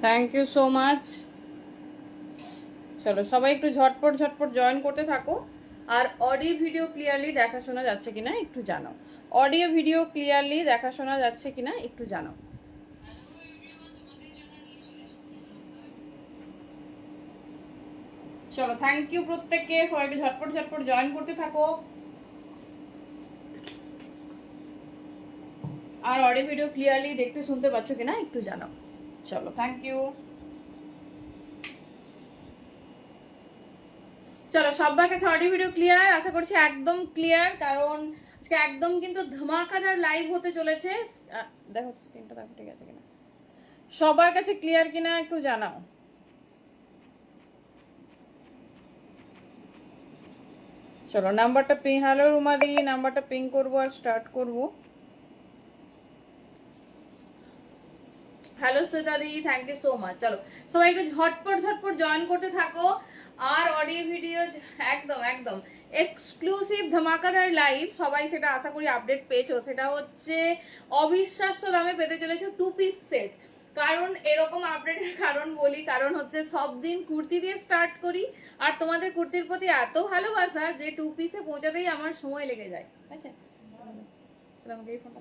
Thank you so much. চলো সবাই একটু ঝটপট ঝটপট জয়েন করতে থাকো। আর অডিও ভিডিও ক্লিয়ারলি দেখা শোনা যাচ্ছে কিনা একটু জানাও। অডিও ভিডিও ক্লিয়ারলি দেখা শোনা যাচ্ছে কিনা একটু জানাও। চলো থ্যাংক ইউ প্রত্যেককে, সবাই একটু ঝটপট ঝটপট জয়েন করতে থাকো। আর অডিও ভিডিও ক্লিয়ারলি দেখতে শুনতে পাচ্ছ কিনা একটু জানাও। চলো থ্যাংক ইউ। চলো সবার কাছে অডিও ভিডিও ক্লিয়ার আশা করছি, একদম ক্লিয়ার, কারণ আজকে একদম কিন্তু ধামাকাদার লাইভ হতে চলেছে। দেখো স্ক্রিনটা দেখো ঠিক আছে কিনা, সবার কাছে ক্লিয়ার কিনা একটু জানাও। চলো নাম্বারটা পিং, হ্যালো রুমাদি, নাম্বারটা পিং করবো আর স্টার্ট করবো। হ্যালো সুদাদি, থ্যাংক ইউ সো মাচ। চলো সবাই একটু ঝটপট ঝটপট জয়েন করতে থাকো। আর অডিও ভিডিও একদম একদম এক্সক্লুসিভ ধামাকাদার লাইভ, সবাই সেটা আশা করি আপডেট পেয়েছো। সেটা হচ্ছে অবিশ্বাস্য দামে পেতে চলেছে 2 পিস সেট। কারণ এরকম আপডেটের কারণ বলি, কারণ হচ্ছে সব দিন কুর্তি দিয়ে স্টার্ট করি, আর তোমাদের কুর্তির প্রতি এত ভালোবাসা যে 2 পিসে পৌঁছাতেই আমার সময় লেগে যায়। আচ্ছা আমাকে এই ফোনটা।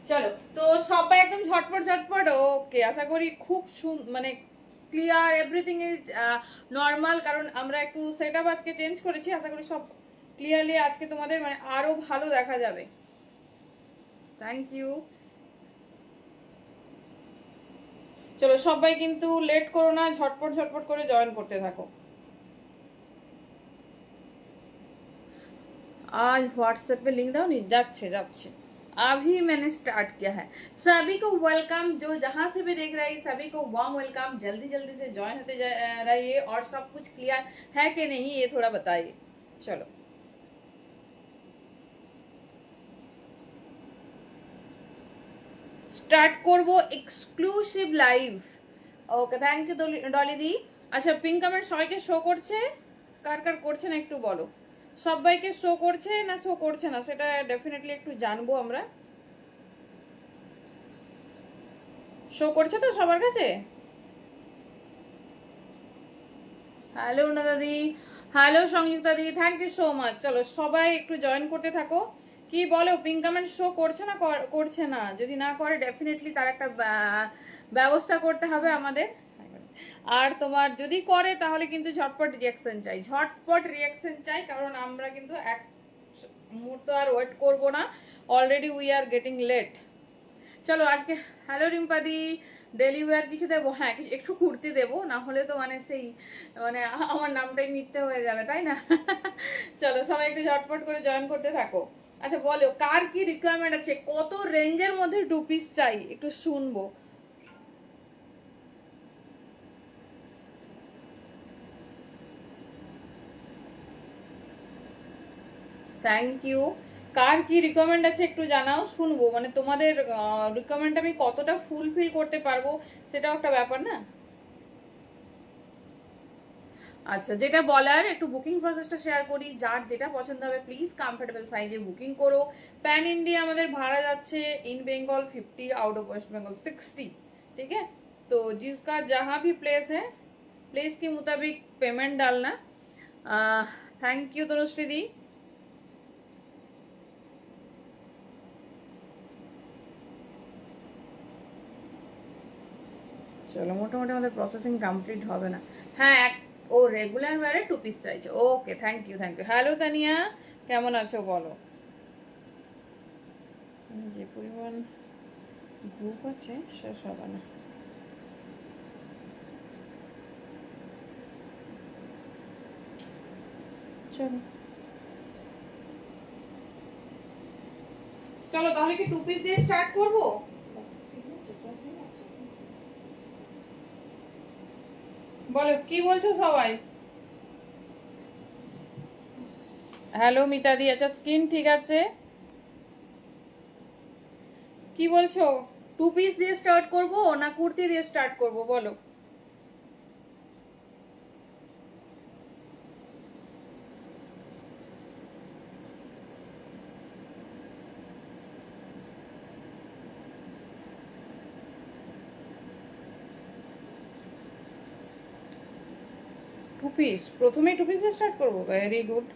চলো তো সবাই একদম ঝটপট ঝটপট। ওকে, আশা করি খুব মানে ক্লিয়ার, এভরিথিং ইজ নর্মাল, কারণ আমরা একটু সেট আপ আজকে চেঞ্জ করেছি। আশা করি সব ক্লিয়ারলি আজকে তোমাদের মানে আরো ভালো দেখা যাবে। Thank you. চলো সবাই কিন্তু লেট করো না, ঝটপট ঝটপট করে জয়েন করতে থাকো। आज व्हाट्सएप पे लिंक दाओ नहीं, যাচ্ছে যাচ্ছে। अभी मैंने स्टार्ट किया है। सभी को वेलकम, जो जहां से भी देख रहे हैं सभी को वार्म वेलकम। जल्दी जल्दी से ज्वाइन होते रहिए, और सब कुछ क्लियर है कि नहीं ये थोड़ा बताइए। चलो স্টার্ট করব exclusive live. Okay thank you Dolly দি। আচ্ছা পিঙ্ক কমেন্ট সবাইকে শো করছে, কার কার করছে না একটু বলো। সবাইকে শো করছে না শো করছে না সেটা ডেফিনেটলি একটু জানবো আমরা। শো করছে তো সবার কাছে? হ্যালো দাদি, হ্যালো সংযুক্তা দি, থ্যাংক ইউ সো মাচ। চলো সবাই একটু জয়েন করতে থাকো। কি বলো, পিঙ্ক কমেন্ট শো করছে না করছে না? যদি না করে ডেফিনেটলি তার একটা ব্যবস্থা করতে হবে আমাদের। আর তোমার যদি করে তাহলে কিন্তু ঝটপট রিয়াকশন চাই, ঝটপট রিয়াকশন চাই, কারণ আমরা কিন্তু এক মুহূর্ত আর ওয়েট করবো না। Already we are getting late. চলো আজকে হ্যালো রিম্পাদি, ডেলি ওয়্যার কিছু দেবো? হ্যাঁ কিছু একটু কুর্তি দেবো, না হলে তো মানে সেই মানে আমার নামটাই মিথ্যে হয়ে যাবে, তাই না? চলো সবাই একটু ঝটপট করে জয়েন করতে থাকো। আচ্ছা বলো কার কি রিকোয়ারমেন্ট আছে, কত রেঞ্জের মধ্যে 2 পিস চাই একটু শুনবো। Thank you. কার কি রিকমেন্ড আছে একটু জানাও, শুনবো। মানে তোমাদের রিকমেন্ড আমি কতটা ফুলফিল করতে পারবো সেটাও একটা ব্যাপার না। আচ্ছা যেটা বলার, একটু বুকিং প্রসেসটা শেয়ার করি। যার যেটা পছন্দ হবে প্লিজ কমফোর্টেবল সাইজে বুকিং করো। প্যান इंडिया আমাদের ভাড়া যাচ্ছে in Bengal 50, out of West Bengal 60। ठीक है, तो जिसका जहाँ भी प्लेस है प्लेस के मुताबिक पेमेंट डालना। थैंक यू तनुश्री दी। চলো মোটামুটি আমাদের প্রসেসিং কমপ্লিট হবে না। হ্যাঁ ও রেগুলার ওয়ারে 2 পিস চাইছে। Okay thank you thank you. Hello Tania, কেমন আছো বলো। যে পরিমাণ গ্রুপ আছে শেষ হবে না। চলো চলো তাহলে কি 2 পিস দিয়ে স্টার্ট করবো? বলো কি বলছো সবাই। হ্যালো মিতাদি, আচ্ছা স্কিন ঠিক আছে? কি বলছো, 2 পিস দিয়ে স্টার্ট করবো না কুর্তি দিয়ে স্টার্ট করবো বলো। পিস, প্রথমেই টু পিস স্টার্ট করবো, ভেরি গুড।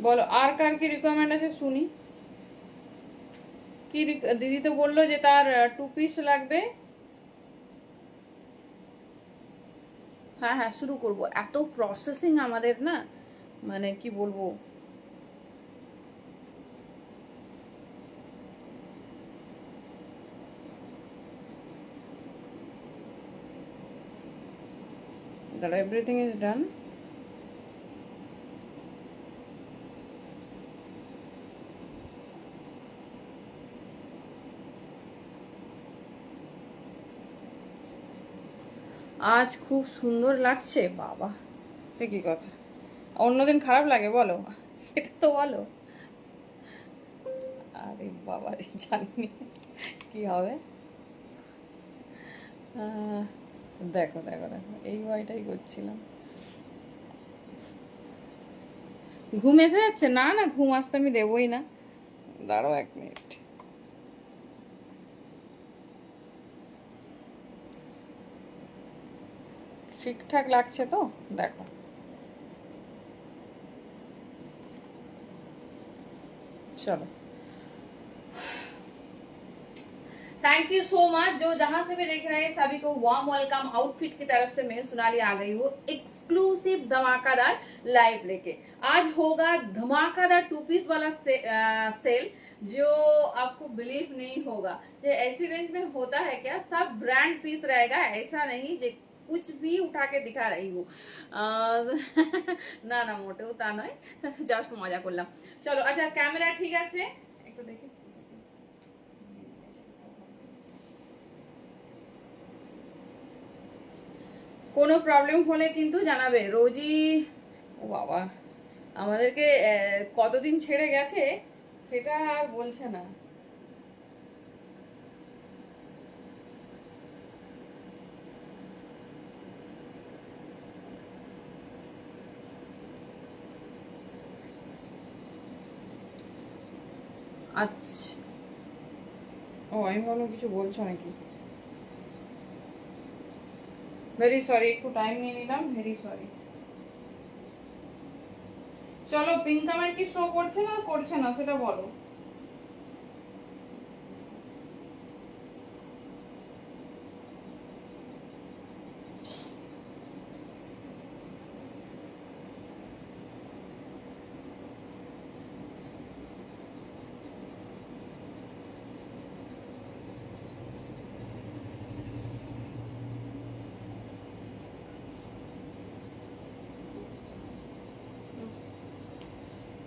বলো আর কার কি রিকোয়ারমেন্ট আছে শুনি। কি দিদি তো বললো যে তার টু পিস লাগবে। হ্যাঁ হ্যাঁ শুরু করব, এত প্রসেসিং আমাদের না, মানে কি বলবো। দাঁড়া, এভরিথিং ইজ ডান। আজ খুব সুন্দর লাগছে বাবা, সে কি কথা, অন্যদিন খারাপ লাগে বলো, সেটা তো বলো। আরে বাবা রে, জানি কি হবে। দেখো দেখো দেখো, এই ভয়টাই করছিলাম। ঘুম এসে যাচ্ছে? না না, ঘুম আসতে আমি দেবই না, দাঁড়াও 1 মিনিট। ঠিকঠাক লাগছে তো, দেখো। चलो, थैंक यू सो मच। जो जहां से भी देख रहे हैं सभी को वार्म वेलकम। आउटफिट की तरफ से मैं सोनाली आ गई हूँ एक्सक्लूसिव धमाकादार लाइव लेके। आज होगा धमाकादार टू पीस वाला सेल, जो आपको बिलीव नहीं होगा। ये ऐसी रेंज में होता है क्या? सब ब्रांड पीस रहेगा, ऐसा नहीं যে कुछ भी उठा के दिखा रही हूँ। না না মোটেও তা নয়, জাস্ট মজা করলাম। চলো আচ্ছা, ক্যামেরা ঠিক আছে, একটু দেখি। কোনো প্রবলেম হলে কিন্তু জানাবে। রোজই ও বাবা আমাদেরকে কতদিন ছেড়ে গেছে সেটা আর বলছে না। আচ্ছা, ও আমি ভাবলাম কিছু বলছো নাকি। ভেরি সরি, একটু টাইম নিয়ে নিলাম, ভেরি সরি। চলো, পিঙ্ক কমেন্ট কি শো করছে না করছে না সেটা বলো।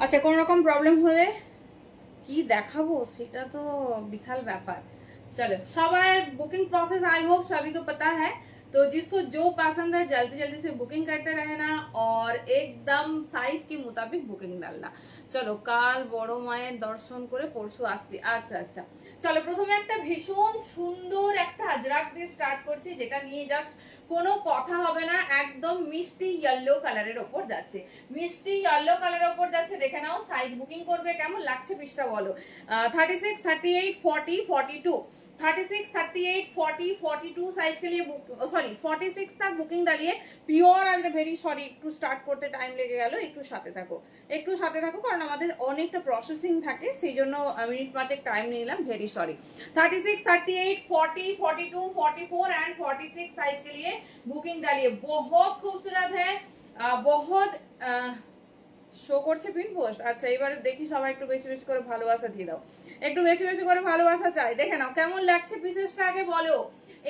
আচ্ছা, কোন রকম প্রবলেম হলে কি দেখাবো সেটা তো বিশাল ব্যাপার। चलो, Sawai booking process I hope सभी को पता है। तो जिसको जो पसंद है जल्दी जल्दी से बुकिंग करते रहना और एकदम साइज के मुताबिक बुकिंग डालना। চলো, কাল বড় মায়ের দর্শন করে পরশু আসছি। আচ্ছা আচ্ছা, চলো প্রথমে একটা ভীষণ সুন্দর একটা আজরাক দিয়ে স্টার্ট করছি, যেটা নিয়ে জাস্ট কোনো কথা হবে না। একদম মিষ্টি ইয়েলো কালারের ওপর যাচ্ছে, মিষ্টি ইয়েলো কালারের ওপর যাচ্ছে। দেখে নাও, সাইজ বুকিং করবে। কেমন লাগছে পিসটা বলো। 36, 38, 40, 42, 36, 38, 40, 42 साइज के लिए सॉरी 46 तक बुकिंग डालिए। পিওর আর ভেরি সরি, একটু স্টার্ট করতে টাইম লেগে গেল, একটু সাথে থাকো, একটু সাথে থাকো, কারণ আমাদের অনেকটা প্রসেসিং থাকে, সেই জন্য মিনিট পাঁচেক টাইম নিলাম, ভেরি সরি। 36, 38, 40, 42, 44 एंड 46 साइज के लिए बुकिंग डालिए। बहुत खूबसूरत है, बहुत শো করছে পিন পোস্ট। আচ্ছা, এবারে দেখি সবাই একটু বেশি বেশি করে ভালোবাসা দিয়ে দাও, একটু বেশি বেশি করে ভালোবাসা চাই। দেখে নাও কেমন লাগছে পিসেসটা, আগে বলো।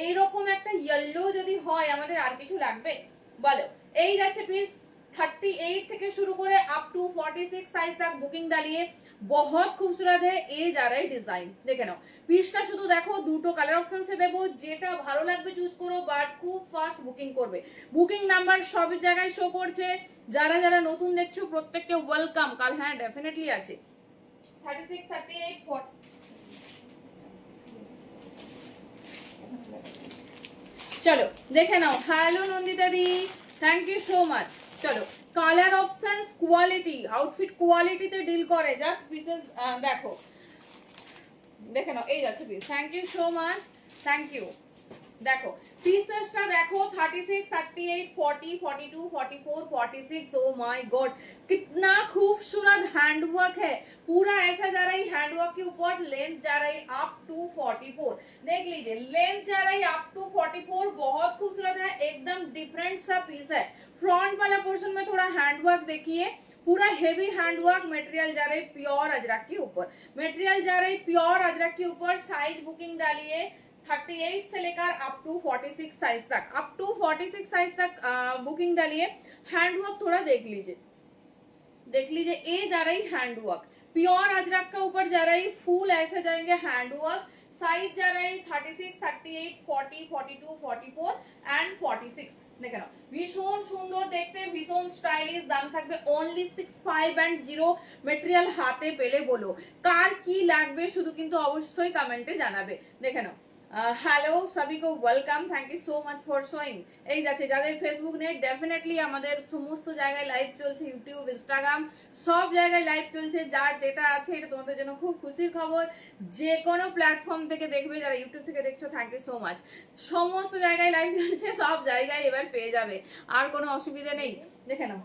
এইরকম একটা ইয়েলো যদি হয়, আমাদের আর কিছু লাগবে বলো। এই যাচ্ছে পিস 38 থেকে শুরু করে আপ টু 46 साइज तक बुकिंग डालिए। बहुत खूबसूरत है, ये जा रहा है डिजाइन। देखे नाओ পিসটা, শুধু দেখো দুটো কালার অপশন সে দেবো, যেটা ভালো লাগবে চুজ করো, বাট খুব ফাস্ট বুকিং করবে। বুকিং নাম্বার সব জায়গায় শো করছে। যারা যারা নতুন দেখছো প্রত্যেককে ওয়েলকাম। কাল হ্যাঁ ডেফিনেটলি আছে 36, 38, 40। চলো দেখে নাও। হ্যালো নন্দিতা দি, থ্যাংক ইউ সো মাচ। চলো, কালার অপশনস, কোয়ালিটি, আউটফিট কোয়ালিটিতে ডিল করে। জাস্ট পিসেস দেখো, দেখে নাও, এই যাচ্ছে piece. Thank you so much, thank you. देखो पीसेसটা দেখো 36 38 40 42 44 46। ओ माय गॉड कितना खूबसूरत हैंडवर्क है, पूरा ऐसा जा रहा है हैंडवर्क के ऊपर, लेंथ जा रही अप टू 44। देख लीजिए लेंथ जा रही अप टू 44, बहुत खूबसूरत है, एकदम डिफरेंट सा पीस है। फ्रंट वाला पोर्शन में थोड़ा हैंडवर्क देखिए, पूरा हेवी हैंडवर्क। मटेरियल जा रही प्योर अजरक के ऊपर, मटेरियल जा रही प्योर अजरक के ऊपर। साइज बुकिंग डालिए 38 से लेकर अप टू 46 साइज तक, अप टू 46 साइज तक बुकिंग डालिए। हैंडवर्क थोड़ा देख लीजिए, देख लीजिए, ये जा रही हैंडवर्क प्योर अजरक का ऊपर जा रही, फुल ऐसे जाएंगे हैंडवर्क। साइज जा रही 36 38 40 42 44 एंड 46। দেখে নাও ভীষণ সুন্দর দেখতে, ভীষণ স্টাইলিশ। দাম থাকবে অনলি 65 মেটেরিয়াল হাতে পেলে বলো কার কি লাগবে, শুধু কিন্তু অবশ্যই কমেন্টে জানাবে। দেখে নাও। হ্যালো সবই কো welcome, thank you so much for showing. এই যাচ্ছে যাদের ফেসবুক নেট, ডেফিনেটলি আমাদের সমস্ত জায়গায় লাইভ চলছে, ইউটিউব ইনস্টাগ্রাম সব জায়গায় লাইভ চলছে। যার যেটা আছে এটা তোমাদের জন্য খুব খুশির খবর। যে কোনো প্ল্যাটফর্ম থেকে দেখবে, যারা ইউটিউব থেকে দেখছো থ্যাংক ইউ সো মাচ। সমস্ত জায়গায় লাইভ চলছে, সব জায়গায় এবার পেয়ে যাবে, আর কোনো অসুবিধা নেই। দেখে নাও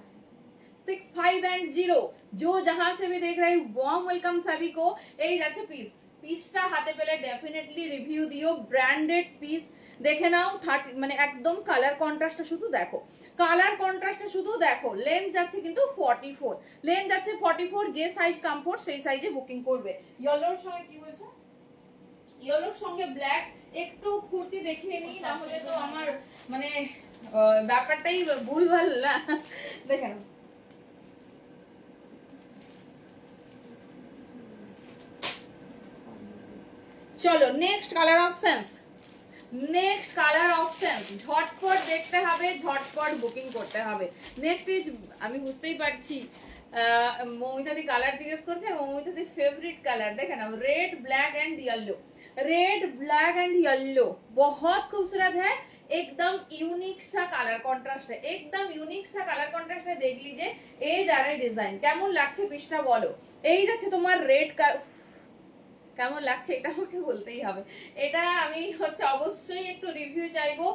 65 जो जहां से भी देख रहे वार्म वेलकम सभी को। এই যাচ্ছে পিস, পিসটা হাতে পেলে ডেফিনেটলি রিভিউ দিও। ব্র্যান্ডেড পিস দেখে নাও। 30 মানে একদম কালার কন্ট্রাস্টটা শুধু দেখো, কালার কন্ট্রাস্টটা শুধু দেখো। লেন্থ যাচ্ছে কিন্তু 44, লেন্থ যাচ্ছে 44। যে সাইজ কমফোর্ট সেই সাইজে বুকিং করবে। ইয়েলোর সঙ্গে কি বলছে, ইয়েলোর সঙ্গে ব্ল্যাক একটু কুর্তি দেখিয়ে নিই, না হলে তো আমার মানে ব্যাপারটাই ভুলভাল না। দেখে নাও, চলো next colour options, next colour options ঝটপট দেখতে হবে, ঝটপট বুকিং করতে হবে। নেক্সট ইজ, আমি বুঝতেই পারছি মৌমিতাদি কালার জিজ্ঞেস করছে, মৌমিতাদি ফেভারিট কালার। দেখে নাও red black and yellow, red black and yellow बहुत खूबसूरत है, एकदम यूनिक सा कलर कॉन्ट्रास्ट है, एकदम यूनिक सा कलर कॉन्ट्रास्ट है। देख लीजिए এই যারা ডিজাইন কেমন লাগছে পিসটা বলো। এই যাচ্ছে তোমার রেড কেমন লাগছে এটা আমাকে বলতেই হবে। এটা আমি হচ্ছে অবশ্যই একটু রিভিউ চাইবো,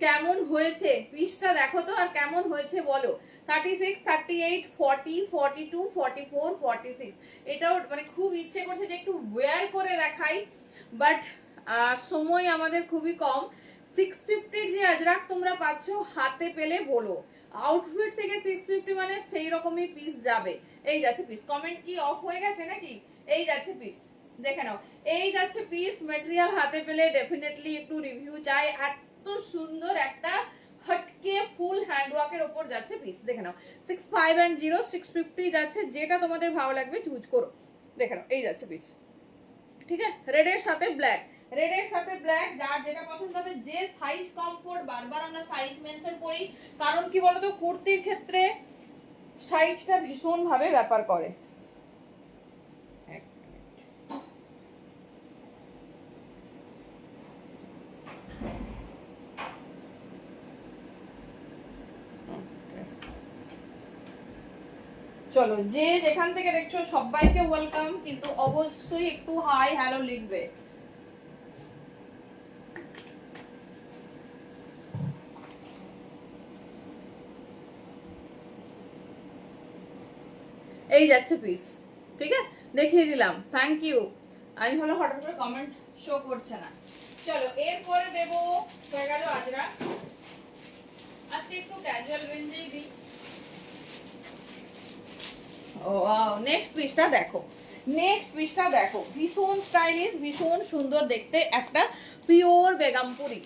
কেমন হয়েছে পিসটা দেখো তো, আর কেমন হয়েছে বলো। 36 38 40 42 44 46 এটাও মানে খুব ইচ্ছে করছে যে একটু ওয়্যার করে দেখাই, বাট সময় আমাদের খুবই কম। 650 যে আজরাক তোমরা পাচ্ছ হাতে পেলে বলো, আউটফিট থেকে 650 মানে সেই রকমই পিস যাবে। এই যাচ্ছে পিস, কমেন্ট কি অফ হয়ে গেছে নাকি? এই যাচ্ছে পিস, দেখে নাও এই যাচ্ছে পিস। ম্যাটেরিয়াল হাতে পেলে ডেফিনেটলি একটু রিভিউ চাই। এত সুন্দর একটা হটকে ফুল হ্যান্ডওয়ার্কের উপর যাচ্ছে পিস। দেখে নাও 65 650 যাচ্ছে, যেটা তোমাদের ভালো লাগবে চুজ করো। দেখে নাও এই যাচ্ছে পিস, ঠিক আছে। রেডের সাথে ব্ল্যাক, রেডের সাথে ব্ল্যাক, যার যেটা পছন্দ হবে। যে সাইজ কমফোর্ট, বারবার আমরা সাইজ মেনশন করি, কারণ কি বলতো কুর্তির ক্ষেত্রে সাইজটা ভীষণ ভাবে ব্যাপার করে। চলো যে যেখান থেকে দেখছো সবাইকে ওয়েলকাম, কিন্তু অবশ্যই একটু হাই হ্যালো লিখবে। এই যাচ্ছে পিস, ঠিক আছে, দেখিয়ে দিলাম, থ্যাংক ইউ। আমি হলো হঠাৎ করে কমেন্ট শো করছে না। চলো এরপরে দেবো হয়ে গেল আজরা। আজকে একটু ক্যাজুয়াল রেঞ্জেই দিই। ও নেক্সট পিসটা দেখো, নেক্সট পিসটা দেখো, ভীষণ স্টাইলিশ, ভীষণ সুন্দর দেখতে, একটা পিওর বেগমপুরি,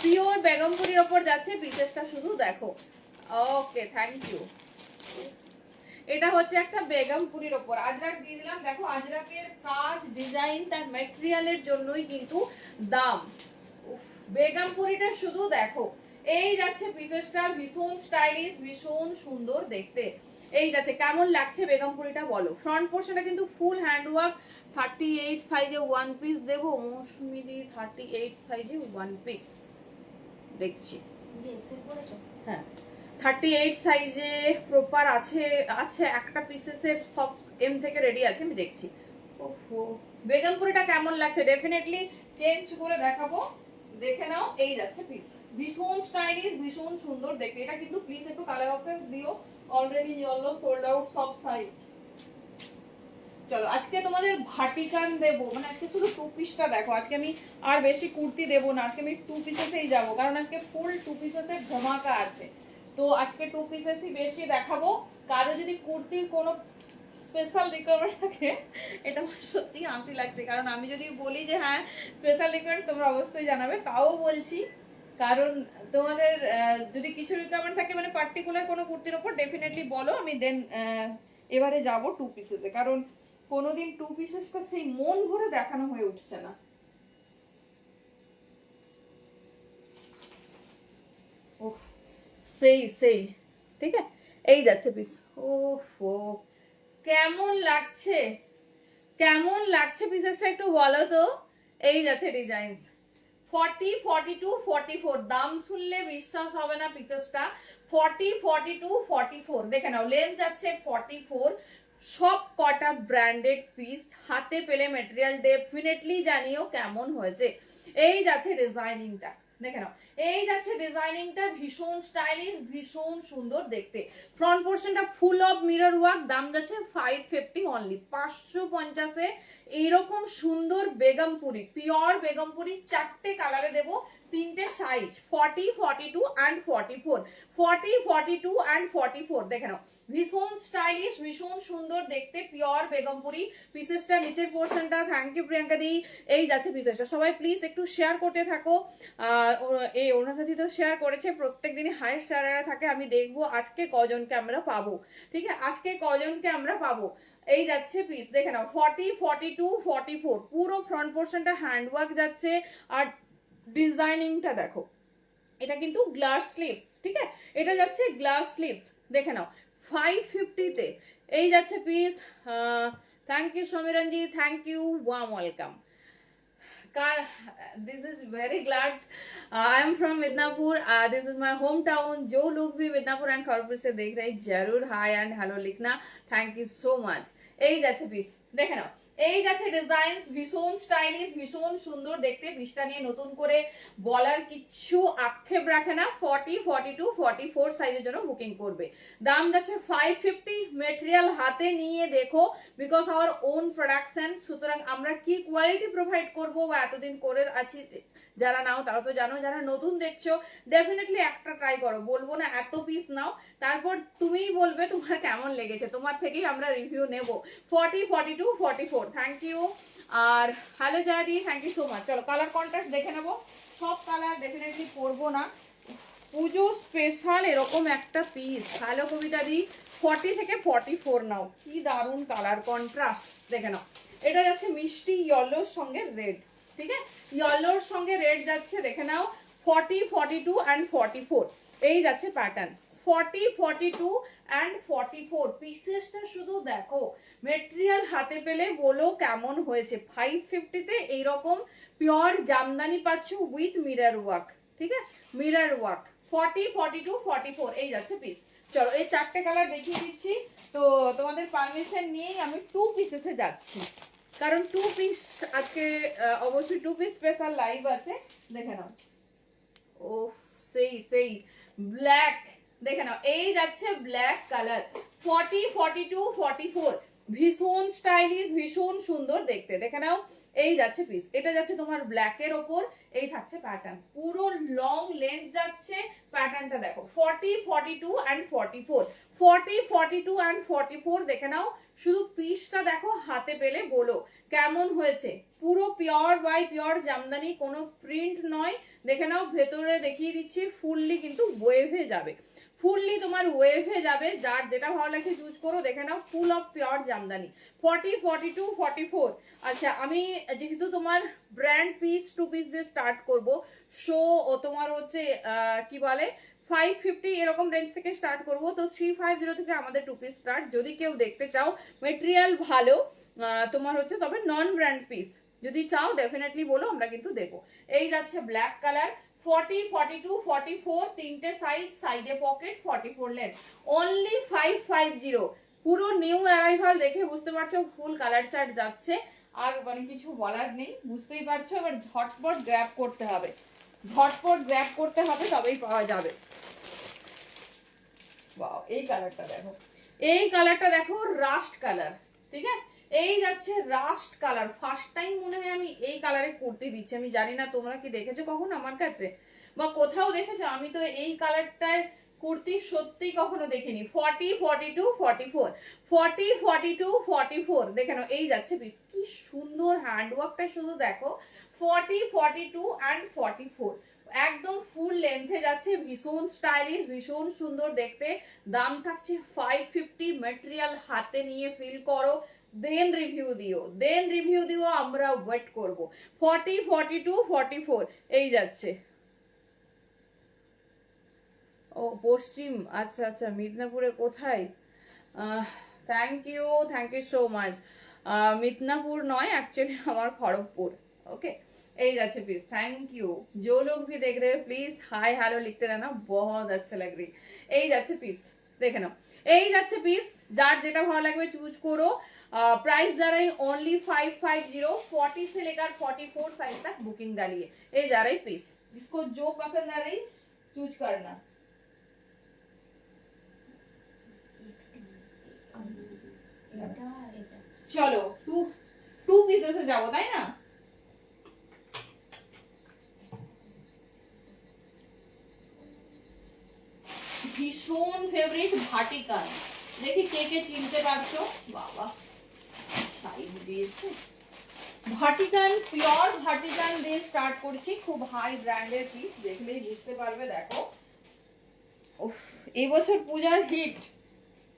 পিওর বেগমপুরির ওপর যাচ্ছে পিসেসটা, শুধু দেখো। Okay thank you. এটা হচ্ছে একটা বেগমপুরির ওপর আজরাক দিয়ে দিলাম। দেখো আজরাকের কাজ, ডিজাইন, তার ম্যাটেরিয়ালের জন্যই কিন্তু দাম। বেগমপুরিটা শুধু দেখো, এই যাচ্ছে পিসেসটা, ভীষণ স্টাইলিশ, ভীষণ সুন্দর দেখতে। এই যাচ্ছে, কেমন লাগছে বেগমপুরিটা বলো। ফ্রন্ট পোর্শনটা কিন্তু ফুল হ্যান্ডওয়ার্ক। 38 সাইজে ওয়ান পিস দেবো মৌসুমিদি, 38 সাইজে ওয়ান পিস দেখছি। হ্যাঁ 38 সাইজে প্রপার আছে, আছে একটা পিসেসের সব এম থেকে রেডি আছে, আমি দেখছি। ওহো, বেগমপুরিটা কেমন লাগছে ডেফিনেটলি চেঞ্জ করে দেখাবো, দেখে নাও। এই যাচ্ছে পিস, ভীষণ স্টাইলিশ, ভীষণ সুন্দর দেখতে। এটা কিন্তু প্লিজ একটু কালার অপশন দিও, অলরেডি ইয়েলো সোল্ড আউট সব সাইজ। চলো আজকে তোমাদের ভাটিকান দেবো, মানে আজকে শুধু টু পিসটা দেখো। আজকে আমি আর বেশি কুর্তি দেবো না, আজকে আমি টু পিসেসেই যাবো, কারণ আজকে ফুল টু পিসেসের ধমাকা আছে। তো আজকে টু পিসেসই বেশি দেখাবো। কারো যদি কুর্তির কোনো স্পেশাল রিকোয়ারমেন্ট থাকে, এটা আমার সত্যি হাসি লাগছে, কারণ আমি যদি বলি যে হ্যাঁ স্পেশাল রিকোয়ারমেন্ট, তোমরা অবশ্যই জানাবে, তাও বলছি। কারণ তোমাদের যদি কিছু রিকোয়ারমেন্ট থাকে, মানে পার্টিকুলার কোনো কুর্তির ওপর, ডেফিনেটলি বলো, আমি দেন এবারে যাব টু পিসেসে। কারণ কোনোদিন টু পিসেসটা সেই মন ভরে দেখানো হয়ে উঠছে না। ওহ, সেই সেই ঠিক আছে। এই যাচ্ছে পিস। ওহো, কেমন লাগছে, কেমন লাগছে পিসেসটা একটু বলো তো। এই যাচ্ছে ডিজাইন 40, 42, 44, দাম শুনলে বিশ্বাস হবে না পিসেসটা। 40, 42, 44 দেখে নাও, লেন্থ যাচ্ছে 44। সব কটা ব্র্যান্ডেড পিস, হাতে পেলে মেটেরিয়াল ডেফিনেটলি জানিও কেমন হয়েছে। এই যাচ্ছে ডিজাইনিংটা, দেখে নাও। এই যাচ্ছে ডিজাইনিংটা, ভীষণ স্টাইলিশ, ভীষণ সুন্দর দেখতে। ফ্রন্ট পোর্শনটা ফুল অফ মিরর ওয়ার্ক, দাম যাচ্ছে 550 অনলি, 550-এ এইরকম সুন্দর বেগমপুরি, পিওর বেগমপুরি, 4টে কালারে দেবো, 3টে সাইজ, 40, 42 অ্যান্ড 44, 40, 42 অ্যান্ড 44 দেখে নাও। ভীষণ স্টাইলিশ, ভীষণ সুন্দর দেখতে, পিওর বেগমপুরি। পিসেসটা নিচের পোর্শনটা, থ্যাংক ইউ প্রিয়াঙ্কা দি। এই যাচ্ছে পিসেসটা, সবাই প্লিজ একটু শেয়ার করতে থাকো। এই অরুণাদি তো শেয়ার করেছে, প্রত্যেক দিনই হাইয়েস্ট শেয়ারেরা থাকে, আমি দেখবো আজকে কজনকে আমরা পাবো। ঠিক আছে, আজকে কজনকে আমরা পাবো। এই যাচ্ছে পিস, দেখে নাও। 40, 42, 44 পুরো ফ্রন্ট পোর্শনটা হ্যান্ডওয়ার্ক যাচ্ছে। আর ডিজাইনিংটা দেখো, এটা কিন্তু গ্লাস স্লিভস, ঠিক আছে, এটা যাচ্ছে গ্লাস স্লিভস, দেখে নাও 550-তে। এই যাচ্ছে পিস। থ্যাংক ইউ সমীরণজি, thank you, warm welcome. This is very glad. I am from Midnapur. This is my hometown. जो लोग भी मिदनापुर एंड खड़गपुर से देख रहे हैं, जरूर हाय एंड हेलो लिखना। Thank you so much. এই যাচ্ছে পিস, দেখে নাও। এই যাচ্ছে ডিজাইন, ভীষণ স্টাইলিশ, ভীষণ সুন্দর দেখতে। পিসটা নিয়ে নতুন করে বলার কিচ্ছু আক্ষেপ রাখে না। 40, 42, 44 সাইজের জন্য বুকিং করবে। দাম যাচ্ছে 550। মেটেরিয়াল হাতে নিয়ে দেখো, বিকজ আওয়ার ওন প্রোডাকশন। সুতরাং আমরা কি কোয়ালিটি প্রোভাইড করবো বা এতদিন করে আছি, যারা নাও তারা তো জানো, যারা নতুন দেখছো ডেফিনেটলি একটা ট্রাই করো, বলবো না এত পিস নাও, তারপর তুমিই বলবে তোমার কেমন লেগেছে, তোমার থেকেই আমরা রিভিউ নেব। 40, 42, 44 থ্যাংক ইউ। আর হ্যালো জাদি, থ্যাংক ইউ সো মাচ। চলো কালার কন্ট্রাস্ট দেখে নেবো। সব কালার ডেফিনেটলি পরবো না, পুজো স্পেশাল এরকম একটা পিস। হ্যালো কবিতা দি, 40 থেকে 44 নাও, কি দারুণ কালার কন্ট্রাস্ট, দেখে নাও। এটা যাচ্ছে মিষ্টি ইয়েলোর সঙ্গে রেড, ঠিক আছে, ইয়েলোর সঙ্গে রেড যাচ্ছে, দেখে নাও। 40, 42 অ্যান্ড 44 এই যাচ্ছে প্যাটার্ন। 40, 42 অ্যান্ড 44 পিসেসটা শুধু দেখো, মেটেরিয়াল হাতে পেলে বলো কেমন হয়েছে। 550-তে এইরকম পিওর জামদানি পাচ্ছ উইথ মিরর ওয়ার্ক, ঠিক আছে, মিরর ওয়ার্ক। 40, 42, 44 এই যাচ্ছে পিস। চলো এই 4টে কালার দেখিয়ে দিচ্ছি। তো তোমাদের পারমিশন নিয়েই আমি টু পিসেসে যাচ্ছি, কারণ টু পিস আজকে অবশ্যই টু পিস স্পেশাল লাইভ আছে, দেখে নাও। ও সেই সেই ব্ল্যাক, দেখে নাও। এই যাচ্ছে ব্ল্যাক কালার, 40, 42, 44 ভীষণ স্টাইলিশ, ভীষণ সুন্দর দেখতে, দেখে নাও। এই যাচ্ছে পিস, এটা যাচ্ছে তোমার ব্ল্যাকের ওপর, এই থাকছে প্যাটার্ন, পুরো লং লেন্থ যাচ্ছে। প্যাটার্নটা দেখো, 40, 42 অ্যান্ড 44, 40, 42 অ্যান্ড 44 দেখে নাও। শুধু পিসটা দেখো, হাতে পেলে বলো কেমন হয়েছে। পুরো পিওর বাই পিওর জামদানি, কোনো প্রিন্ট নয়, দেখে নাও। ভেতরে দেখিয়ে দিচ্ছি, ফুললি কিন্তু ওয়েভে যাবে, ফুললি তোমার ওয়েভে যাবে, যার যেটা ভালো লাগে চুজ করো, দেখে নাও। Full of pure jamdani, 40, 42, 44। আচ্ছা, আমি যেহেতু তোমার ব্র্যান্ড পিস টু পিস দিয়ে স্টার্ট করব, সো ও তোমার হচ্ছে কি বলে 550 এরকম রেঞ্জ থেকে স্টার্ট করব। তো 350 থেকে আমাদের টু পিস স্টার্ট। যদি কেউ দেখতে চাও, মেটেরিয়াল ভালো তোমার হচ্ছে, তবে নন ব্র্যান্ড পিস যদি চাও ডেফিনেটলি বলো, আমরা কিন্তু দেবো। এই যাচ্ছে ব্ল্যাক কালার, 40, 42, 44 তিনটে সাইজ, সাইডে পকেট, 44 লেন্থ, অনলি 550। পুরো নিউ অ্যারাইভাল দেখে বুঝতে পারছো ফুল কালার চার্ট যাচ্ছে, আর মানে কিছু বলার নেই, বুঝতেই পারছো। এবার ঝটপট গ্র্যাব করতে হবে, ঝটপট গ্র্যাব করতে হবে, তবেই পাওয়া যাবে। বাহ, এই কালারটা দেখো, এই কালারটা দেখো, রাস্ট কালার, ঠিক আছে, এই যাচ্ছে রাস্ট কালার। ফার্স্ট টাইম মনে হয় আমি এই কালারে কুর্তি দিচ্ছি, আমি জানি না তোমরা কি দেখেছো কখন আমার কাছে বা কোথাও দেখেছো, আমি তো এই কালারটায় কুর্তি সত্যি কখনো দেখিনি। 40, 42, 44, 40, 42, 44 দেখে নাও, এই যাচ্ছে পিস। কি সুন্দর হ্যান্ডওয়ার্কটা শুধু দেখো। 40, 42 অ্যান্ড 44 একদম ফুল লেন্থে যাচ্ছে, ভীষণ স্টাইলিশ, ভীষণ সুন্দর দেখতে। দাম থাকছে 550। মেটেরিয়াল হাতে নিয়ে ফিল করো, দেন রিভিউ দিও, দেন রিভিউ দিও, আমরা ওয়েট করব। 40, 42, 44 এই যাচ্ছে। ও পশ্চিম, আচ্ছা আচ্ছা, মিদনাপুরে কোথায়? Thank you so much. Midnapore नॉय एक्चुअली हमार खड़गपुर। ओके এই যাচ্ছে প্লিজ, থ্যাংক ইউ। जो लोग भी देख रहे हो प्लीज हाय हेलो लिखते रहना, बहुत अच्छा लग रही। এই যাচ্ছে পিস, দেখে নাও, এই যাচ্ছে পিস। যার যেটা ভালো লাগবে চুজ করো। प्राइस जा रही ओनली 550। 40 से लेकर 44 साइज तक बुकिंग डालिए। ये जा रही पीस, जिसको जो पसंद आ रही चूज करना। চলো টু পিসেসে যাবো, তাই না? ভীষণ ফেভারিট ভাটিকান, দেখি কে কে চিনতে পারছো। বাবা সাইজ দিয়েছে। ভাটিকান, পিওর ভাটিকান দিয়ে স্টার্ট করছি, খুব হাই ব্র্যান্ডের পিস, দেখলেই বুঝতে পারবে। দেখো উফ, এই বছর পূজার হিট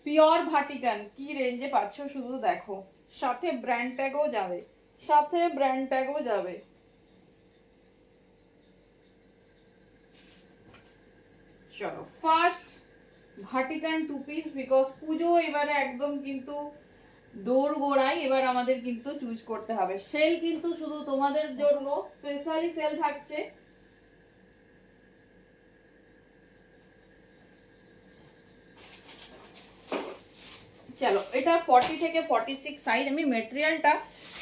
পিওর ভাটিকান কি রেঞ্জে পাচ্ছ শুধু দেখো, সাথে ব্র্যান্ড ট্যাগও যাবে, সাথে ব্র্যান্ড ট্যাগও যাবে। চলো first Vatican two piece, because Puja এবারে একদম কিন্তু দৌড় গোড়াই, এবার আমাদের কিন্তু চুজ করতে হবে। সেল কিন্তু শুধু তোমাদের জন্য স্পেশালি সেল থাকছে। চলো এটা 40 থেকে 46 সাইজ। আমি মেটেরিয়ালটা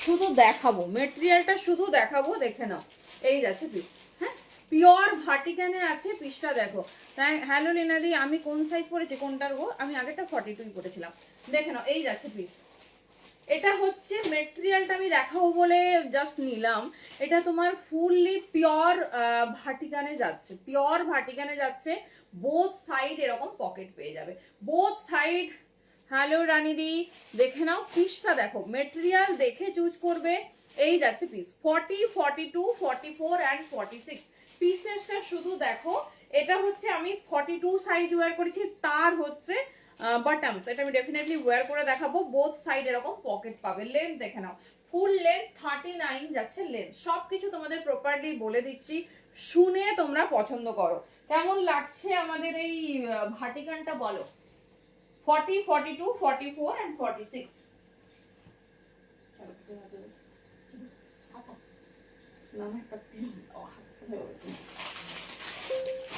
শুধু দেখাবো, মেটেরিয়ালটা শুধু দেখাবো, দেখে নাও। এই যাচ্ছে পিস, হ্যাঁ পিওর ভাটিকানে আছে, পিসটা দেখো। তাই হ্যালো লিনাদি, আমি কোন সাইজ পরেছি, কোনটার গো? আমি আগেটা 42 পরেছিলাম, দেখে নাও। এই যাচ্ছে পিস। এটা হচ্ছে মেটেরিয়ালটা আমি দেখাবো বলে জাস্ট নিলাম। এটা তোমার ফুললি পিওর ভাটিকানে যাচ্ছে, পিওর ভাটিকানে যাচ্ছে। বোথ সাইড এরকম পকেট পেয়ে যাবে, বোথ সাইড। হ্যালো রানিদি, দেখে নাও পিসটা দেখো, মেটেরিয়াল দেখে চুজ করবে। এই যাচ্ছে পিস 40, 42, 44 অ্যান্ড 46 পিসেসটা শুধু দেখো। এটা হচ্ছে আমি 42 সাইজ ওয়্যার করেছি, তার হচ্ছে বাটমস, এটা আমি ডেফিনেটলি ওয়্যার করে দেখাবো। বোথ সাইড এরকম পকেট পাবে। লেন্থ দেখে নাও, ফুল লেন্থ 39 যাচ্ছে লেন্থ। সবকিছু তোমাদের প্রপারলি বলে দিচ্ছি, শুনে তোমরা পছন্দ করো। কেমন লাগছে আমাদের এই ভাটিকানটা বলো। 40, 42, 44 and 46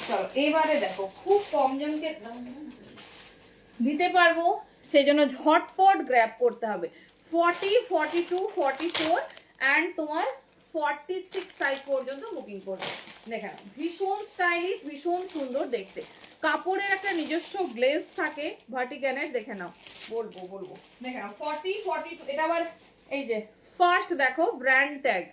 চলো এবারে দেখো, খুব কম জনকে দিতে পারবো, সেজন্য ঝটপট গ্র্যাব করতে হবে। 40, 42, 44 অ্যান্ড তোমার 46 সাইজ পর্যন্ত বুকিং করবে। দেখে নাও, ভীষণ স্টাইলিশ, ভীষণ সুন্দর দেখতে। কাপড়ের একটা নিজস্ব গ্লেজ থাকে ভাটিকানের, দেখে নাও। বলবো দেখে নাও 40, 42। এটা আবার এই যে ফার্স্ট দেখো ব্র্যান্ড ট্যাগ,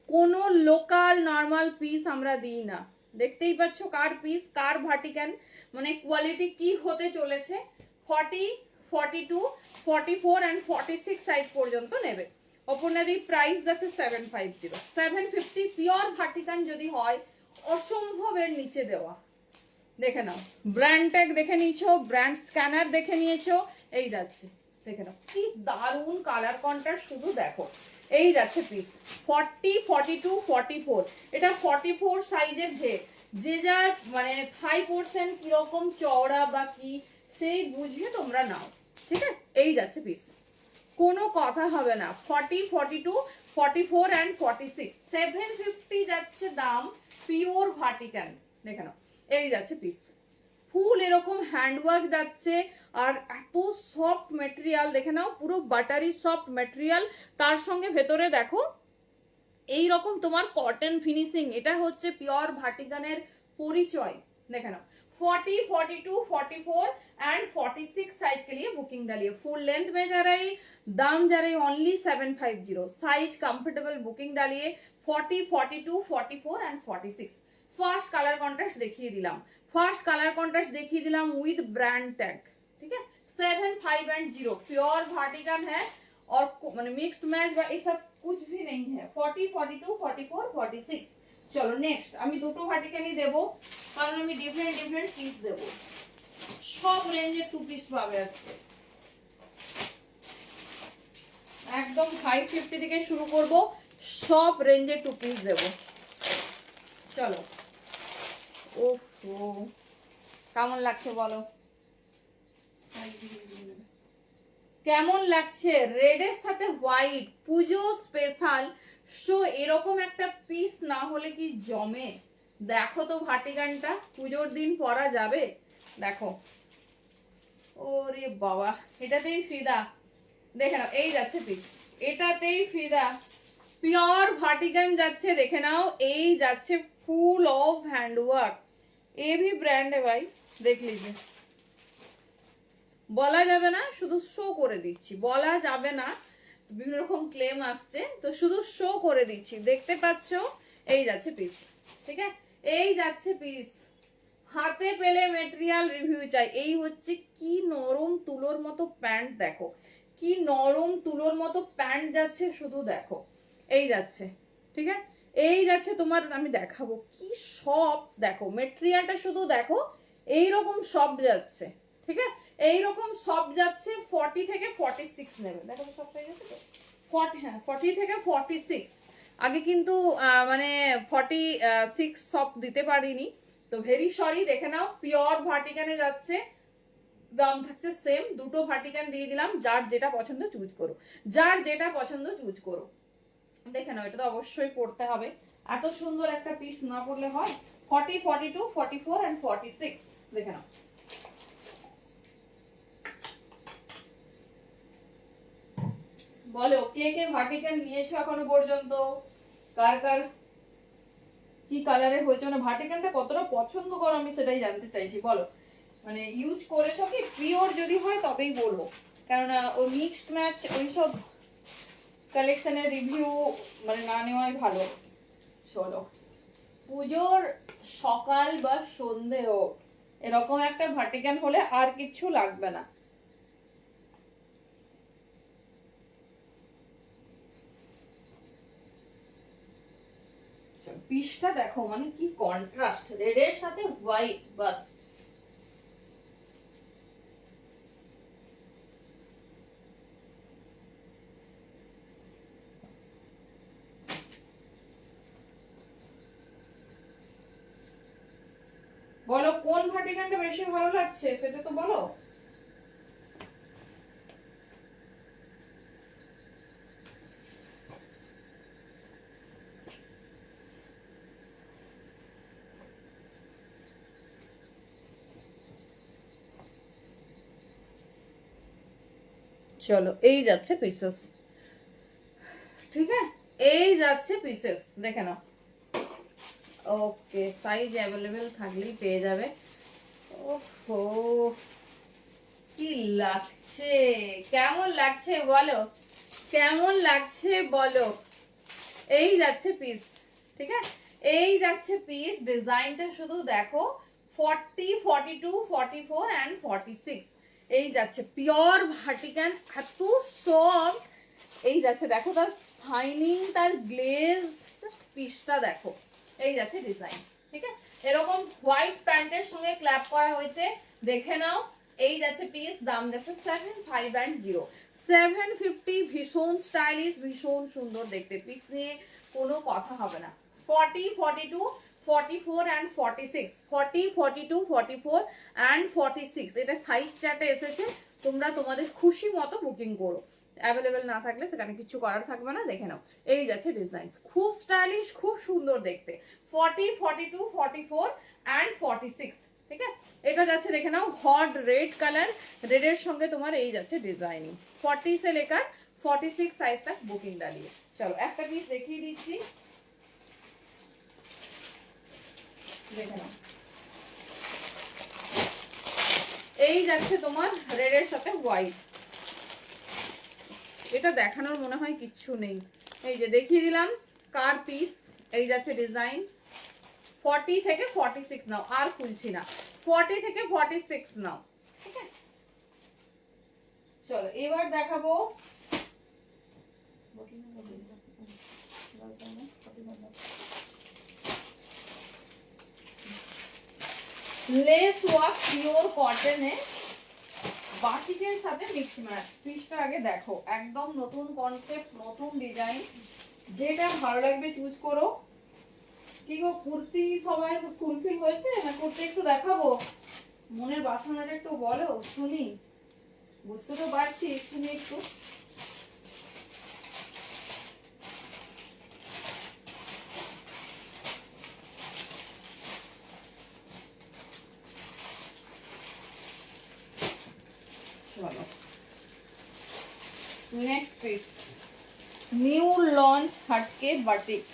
কোনো লোকাল নর্মাল পিস আমরা দিই না। দেখতেই পাচ্ছ কার পিস, কার ভাটিকান, মানে কোয়ালিটি কি হতে চলেছে। 40, 42, 44 and 46 সাইজ পর্যন্ত নেবে। অপর্ণাদি প্রাইস যাচ্ছে 750। 750 পিওর ভাটিকান যদি হয়, অসম্ভবের নিচে দেওয়া। দেখে নাও, ব্র্যান্ড ট্যাগ দেখে নিয়েছো, ব্র্যান্ড স্ক্যানার দেখে নিয়েছো। এই যাচ্ছে, দেখে নাও কি দারুণ কালার কন্ট্রাস্ট, শুধু দেখো। এই যাচ্ছে পিস 40, 42, 44। এটা 44 সাইজের। যে যার মানে থাই পোর্শন কিরকম চওড়া বা কি সেই বুঝে তোমরা নাও, ঠিক আছে। এই যাচ্ছে পিস, কোনো কথা হবে না। 40, 42, 44 and 46 750 যাচ্ছে দাম। দাম, পিওর ভাটিকান, দেখে নাও। এই যাচ্ছে পিস, ফুল এরকম হ্যান্ডওয়ার্ক যাচ্ছে, আর এত সফট মেটেরিয়াল দেখে নাও, পুরো বাটারি সফট মেটেরিয়াল, তার সঙ্গে ভেতরে দেখো এই রকম তোমার কটন ফিনিশিং। এটা হচ্ছে পিওর ভাটিকানের পরিচয়। দেখে नाउ 40, 42, 44 एंड 46 साइज के लिए बुकिंग डालिए। फुल लेंथ में जा रही, दाम जा रही ओनली 750। साइज कंफर्टेबल बुकिंग डालिए 40, 42, 44 एंड 46। फास्ट कलर कॉन्ट्रास्ट देखिए दिलाम, फास्ट कलर कॉन्ट्रास्ट देखिए दिलाम विद ब्रांड टैग, ठीक है। 750 प्योर भाटिकन है, और मैंने मिक्स्ड मैच বা এই সব कुछ भी नहीं है। 40, 42, 44, 46। চলো নেক্সট, আমি দুটো ভাটিকানই দেব, কারণ আমি ডিফারেন্ট ডিফারেন্ট পিস দেব। সব রেঞ্জের টু পিস পাবে আজকে, একদম 550 থেকে শুরু করব, সব রেঞ্জের টু পিস দেব। চলো, ওহো কেমন লাগছে বলো, কেমন লাগছে? রেডের সাথে হোয়াইট, পুজো স্পেশাল শো, এরকম একটা পিস না হলে কি জমে? দেখো তো ভাটিকানটা, পুজোর দিন পরা যাবে। দেখো, ওরে বাবা, এটাতেই ফিদা। দেখে নাও, এই যাচ্ছে পিস, এটাতেই ফিদা, পিওর ভাটিকান যাচ্ছে। দেখে নাও, এই যাচ্ছে full of handwork. A V brand है भाई, देख लीजिए। বলা যাবে না, শুধু শো করে দিচ্ছি, বলা যাবে না, বিভিন্ন রকম ক্লেম আসছে, তো শুধু শো করে দিচ্ছি। দেখতে পাচ্ছ, এই যাচ্ছে পিস, ঠিক আছে, এই যাচ্ছে পিস। হাতে পেলে মেটেরিয়াল রিভিউ চাই। এই হচ্ছে কি নরম তুলোর মতো প্যান্ট, দেখো কি নরম তুলোর মতো প্যান্ট যাচ্ছে, শুধু দেখো। এই যাচ্ছে, ঠিক আছে, এই যাচ্ছে তোমার, আমি দেখাবো কি সফট, দেখো মেটেরিয়ালটা শুধু দেখো, এইরকম সফট যাচ্ছে, ঠিক আছে, এইরকম সফট যাচ্ছে। 40 থেকে 46 নেবে, দেখো সব সাইজ আছে তো, 40, হ্যাঁ 40 থেকে 46। আগে কিন্তু মানে 46 সফট দিতে পারিনি, তো ভেরি সরি। দেখে নাও, পিওর ভাটিকানে যাচ্ছে, দাম থাকছে সেম। দুটো ভাটিকান দিয়ে দিলাম, যার যেটা পছন্দ চুজ করো, যার যেটা পছন্দ চুজ করো। দেখে নাও, এটা তো অবশ্যই পড়তে হবে, এত সুন্দর একটা পিস না পড়লে হয়। 40, 42, 44 এন্ড 46, দেখে নাও। বলো কে কে ভাটিকান নিয়েছো এখনো পর্যন্ত, কার কার কি কালারে হয়েছে, মানে ভাটিকানটা কতটা পছন্দ করো আমি সেটাই জানতে চাইছি। বলো, মানে ইউজ করেছো কি? পিওর যদি হয় তবেই বলবো, কেননা ওই মিক্সড ম্যাচ ওইসব কালেকশনের রিভিউ মানে না নেওয়াই ভালো। চলো, পুজোর সকাল বা সন্ধে হোক, এরকম একটা ভাটিকান হলে আর কিছু লাগবে না। পিসটা দেখো, মানে কি কন্ট্রাস্ট, রেডের সাথে হোয়াইট, বাস। বলো কোন ভাটিকানটা বেশি ভালো লাগছে, সেটা তো বলো। চলো, এই যাচ্ছে পিসেস, ঠিক আছে, এই যাচ্ছে পিসেস, দেখে নাও। ওকে, সাইজ অ্যাভেলেবেল থাকলেই পেয়ে যাবে। ওহো, কি লাগছে, কেমন লাগছে বলো, কেমন লাগছে বলো। এই যাচ্ছে পিস, ঠিক আছে, এই যাচ্ছে পিস। ডিজাইনটা শুধু দেখো, 40, 42, 44 এন্ড 46, এই যাচ্ছে পিওর ভাটিকান, এত সফট। এই যাচ্ছে, দেখো তার শাইনিং, তার গ্লেজ, জাস্ট পিসটা দেখো। এই যাচ্ছে ডিজাইন, ঠিক আছে, এরকম হোয়াইট প্যান্টের সঙ্গে ক্ল্যাপ করা হয়েছে, দেখে নাও। এই যাচ্ছে পিস, দাম যাচ্ছে 750, 750। ভীষণ স্টাইলিশ, ভীষণ সুন্দর দেখতে, পিস নিয়ে কোনো কথা হবে না। 40, 42, 44 and 46, 40, 42, 44 and 46, এটা সাইজ চার্টে এসেছে, তোমরা তোমাদের খুশি মতো বুকিং করো। অ্যাভেলেবেল না থাকলে সেখানে কিছু করার থাকবে না। দেখে নাও, এই যাচ্ছে ডিজাইন, খুব স্টাইলিশ, খুব সুন্দর দেখতে। 40, 42, 44 অ্যান্ড 46, ঠিক আছে। এটা যাচ্ছে দেখে নাও হট রেড কালার, রেডের সঙ্গে তোমার এই যাচ্ছে ডিজাইনিং। 40 से लेकर 46 साइज तक बुकिंग डालिए। चलो একটা পিস দেখিয়ে দিচ্ছি, দেখে নাও। এই যাচ্ছে তোমার রেডের সাথে হোয়াইট, এটা দেখানোর মনে হয় কিচ্ছু নেই, এই যে দেখিয়ে দিলাম কার পিস। এই যাচ্ছে ডিজাইন, 40 থেকে 46 নাও, আর খুলছি না, 40 থেকে 46 নাও, ঠিক আছে। চলো এবার দেখাবো লেস ওয়ার্ক পিওর কটনে বাটিকের সাথে মিক্স ম্যাচ। পিসটা আগে দেখো, একদম নতুন কনসেপ্ট, নতুন ডিজাইন, যেটা ভালো লাগবে চুজ করো। কি গো কুর্তি সবাই ফুলফিল হয়েছে না? কুর্তি একটু দেখাবো, মনের বাসনাটা একটু বলো শুনি, বুঝতে তো পারছি, শুনি একটু। চলো नेक्स्ट पीस, न्यू लॉन्च हटके बाटिक।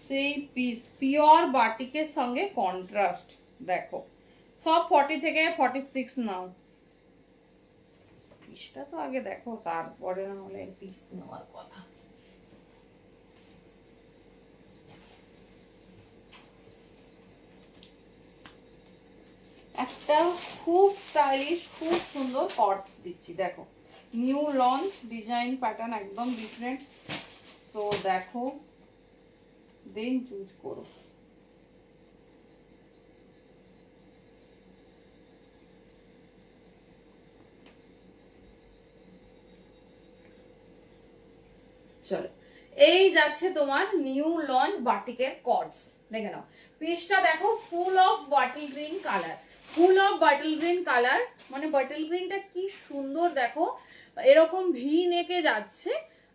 সেই পিস পিওর বাটিকের সঙ্গে কন্ট্রাস্ট দেখো, সব 40 থেকে 46 নাও। পিসটা তো আগে দেখো, তারপরে না হলে পিস নেওয়ার কথা। একটা খুব স্টাইলিশ, খুব সুন্দর কটস দিচ্ছি, দেখো নিউ লঞ্চ ডিজাইন প্যাটার্ন, একদম ডিফারেন্ট। সো দেখো, দেন চুজ করো। চলো এই যাচ্ছে তোমার নিউ লঞ্চ বাটিকের কর্ডস, দেখে নাও পিসটা দেখো, full of bottle green colour, full of bottle green colour, মানে বটল গ্রিনটা কি সুন্দর দেখো, এরকম ভি নেকে যাচ্ছে,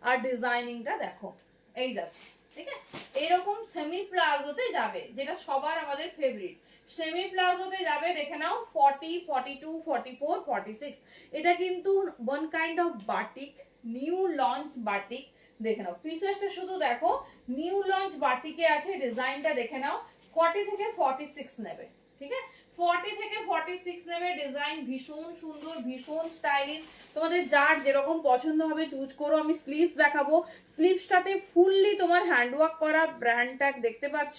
আর ডিজাইনিংটা দেখো এই যাচ্ছে, ঠিক আছে। এরকম সেমি প্লাজোতে যাবে, যেটা সবার আমাদের ফেভারিট, সেমি প্লাজোতে যাবে। দেখে নাও 40, 42, 44, 46, এটা কিন্তু one kind of batik, new launch batik. দেখে নাও পিসেসটা শুধু দেখো, নিউ লঞ্চ বাটিকে আছে, ডিজাইনটা দেখে নাও। 40 থেকে 46 নেবে, ঠিক আছে, 40 থেকে 46 নেবে। ডিজাইন ভীষণ সুন্দর, ভীষণ স্টাইলিশ, তোমাদের যার যেরকম পছন্দ হবে চুজ করো। আমি স্লিভস দেখাবো, স্লিভসটাতে ফুললি তোমার হ্যান্ডওয়ার্ক করা ব্র্যান্ড ট্যাগ দেখতে পাচ্ছ।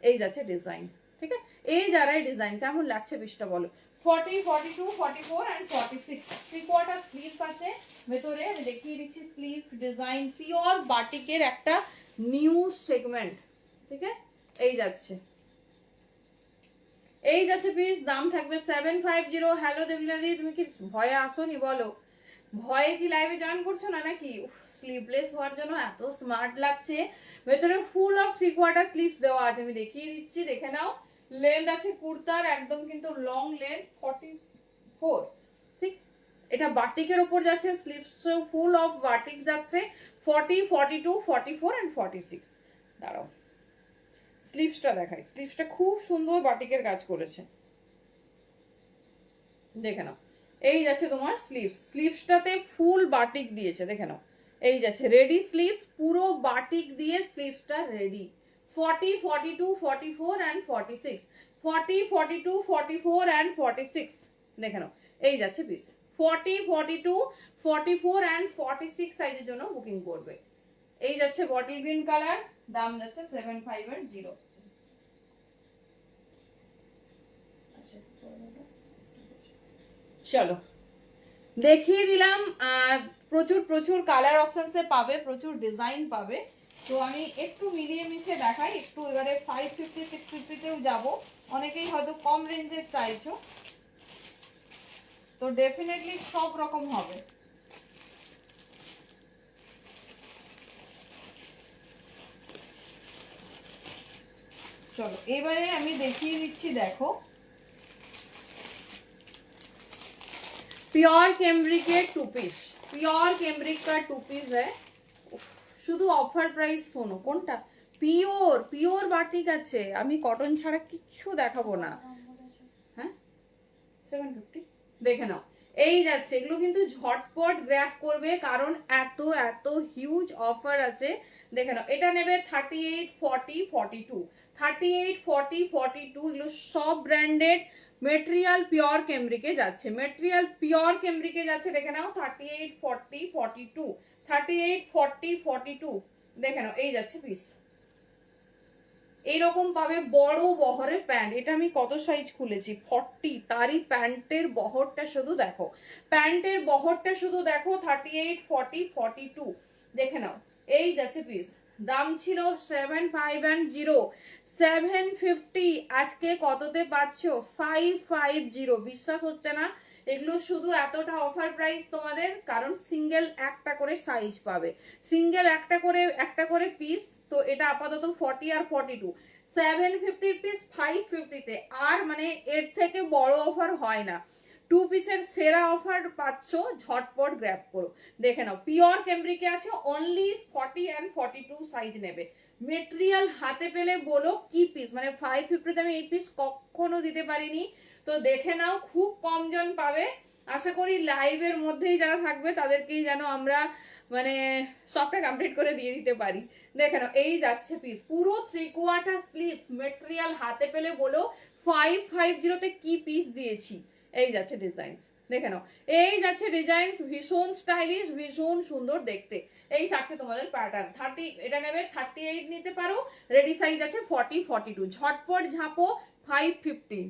এই যাচ্ছে ডিজাইন, ঠিক আছে। এই যারা ডিজাইন কেমন লাগছে পিসটা বলো। 40, 42, 44 and 46 3/4 স্লিভস আছে ভেতরে, আমি দেখিয়ে দিচ্ছি স্লিভ ডিজাইন, পিওর বাটিকের একটা নিউ সেগমেন্ট, ঠিক আছে। এই যাচ্ছে, এই যাচ্ছে পিস, দাম থাকবে 750। হ্যালো দেবলীনাদি, তুমি কি ভয়ে আসোনি বলো? ভয়ে কি লাইভে জয়েন করছো না নাকি? স্লিভলেস হওয়ার জন্য এত স্মার্ট লাগছে। ভেতরে ফুল অফ 3/4 স্লিভস দেওয়া আছে, আমি দেখিয়ে দিচ্ছি, দেখে নাও। লেন্থ আছে কুর্তার একদম কিন্তু লং লেন্থ 44, ঠিক। এটা বাটিকের উপর যাচ্ছে, স্লিভস ফুল অফ বাটিক যাচ্ছে। 40, 42, 44 and 46। দাঁড়াও স্লিভসটা দেখাই, স্লিভসটা খুব সুন্দর বাটিকের কাজ করেছে, দেখে নাও। এই যাচ্ছে তোমার স্লিভস, স্লিভসটাতে ফুল বাটিক দিয়েছে, দেখে নাও। এই যাচ্ছে রেডি স্লিভস, পুরো বাটিক দিয়ে স্লিভসটা রেডি। 40, 42, 44 and 46, 40, 42, 44 and 46, দেখে নাও। এই যাচ্ছে পিস 40, 42, 44 and 46 সাইজের জন্য বুকিং করবে। এই যাচ্ছে বটল গ্রিন কালার, দাম যাচ্ছে 750। চলো দেখিয়ে দিলাম, প্রচুর প্রচুর কালার অপশনসে পাবে, প্রচুর ডিজাইন পাবে। তো আমি একটু মিলিয়ে মিশিয়ে দেখাই, একটু এবারে 550, 650তেও যাবো। অনেকেই হয়তো কম রেঞ্জের চাইছো, তো ডেফিনেটলি সব রকম হবে। চলো এবারে আমি দেখিয়ে দিচ্ছি, দেখো प्योर कैमरिक के 2 पीस, प्योर कैमरिक का 2 पीस है, শুধু অফার প্রাইস। শোনো কোনটা পিওর, পিওর বাটিক আছে, আমি কটন ছাড়া কিচ্ছু দেখাবো না। হ্যাঁ 750 দেখে নাও, এই যাচ্ছে। এগুলো কিন্তু ঝটপট গ্র্যাব করবে কারণ এত এত হিউজ অফার আছে। দেখে নাও, এটা নেবে 38, 40, 42, 38, 40, 42, এগুলো সব ব্র্যান্ডেড মেটেরিয়াল পিওর কেমব্রিকে যাচ্ছে, মেটেরিয়াল পিওর কেমব্রিকে যাচ্ছে। দেখে নাও 38, 40, 42, 38, 40, 42, দেখে নাও এই যাচ্ছে পিস। এইরকম পাবে বড় বহরের প্যান্ট, এটা আমি কত সাইজ খুলেছি 40, তারই প্যান্টের বহরটা শুধু দেখো, প্যান্টের বহরটা শুধু দেখো 38, 40, 42, দেখে নাও এই যাচ্ছে পিস। দাম ছিল 750, 750, আজকে কততে পাচ্ছ 550। বিশ্বাস হচ্ছে না, এগুলো শুধু এতটা অফার প্রাইস তোমাদের কারণ সিঙ্গেল একটা করে সাইজ পাবে, সিঙ্গেল একটা করে পিস। তো এটা আপাতত 40 আর 42, 750 পিস 550-তে, আর মানে এর থেকে বড় অফার হয় না। 2 পিসের সেরা অফার পাচ্ছ, ঝটপট গ্র্যাব করো। দেখে নাও পিওর ক্যামব্রিকে আছে, অনলি 40 and 42 সাইজ নেবে। মেটেরিয়াল হাতে পেলে বলো কি পিস, মানে 550-তে আমি এই পিস কখনো দিতে পারিনি। তো দেখে নাও, খুব কম জন পাবে। আশা করি লাইভের মধ্যেই যারা থাকবে তাদেরকেই যেন আমরা মানে সবটা কমপ্লিট করে দিয়ে দিতে পারি। দেখে নাও এই যাচ্ছে পিস, পুরো 3/4 স্লিভস, মেটেরিয়াল হাতে পেলে বলো 550-তে কি পিস দিয়েছি। এই যাচ্ছে ডিজাইন, দেখে নাও এই যাচ্ছে ডিজাইন, ভীষণ স্টাইলিশ, ভীষণ সুন্দর দেখতে। এই থাকছে তোমাদের প্যাটার্ন। 30, এটা নেবে 38 নিতে পারো, রেডি সাইজ আছে 40, 42, ঝটপট ঝাপো 550।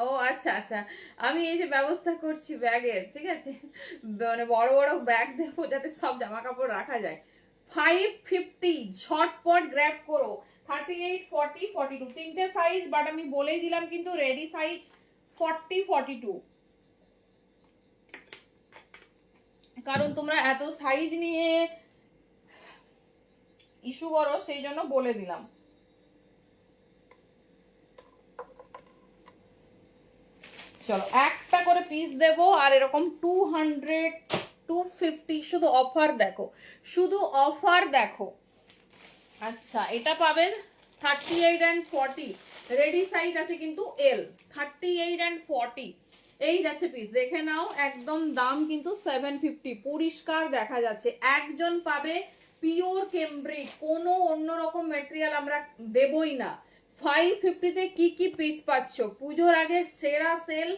ও আচ্ছা আচ্ছা, আমি এই যে ব্যবস্থা করছি ব্যাগের, ঠিক আছে, মানে বড় বড় ব্যাগ দেবো যাতে সব জামা কাপড় রাখা যায়। 550, ঝটপট গ্র্যাব করো। 38, 40, 42, তিনটে সাইজ, বাট আমি বলেই দিলাম কিন্তু রেডি সাইজ 40, 42, কারণ তোমরা এত সাইজ নিয়ে ইস্যু করো সেই জন্য বলে দিলাম। চলো একটা করে পিস দেবো, আর এরকম 200, 250, শুধু অফার দেখো, শুধু অফার দেখো। আচ্ছা এটা পাবেন 38 and 40, রেডি সাইজ আছে কিন্তু এল, 38 and 40, এই যাচ্ছে পিস। দেখে নাও একদম দাম কিন্তু 750, পরিষ্কার দেখা যাচ্ছে। একজন পাবে পিওর কেমব্রিক, কোনো অন্যরকম মেটেরিয়াল আমরা দেবই না। 550-তে কি কি পিস পাচ্ছ, পুজোর আগে সেরা সেল,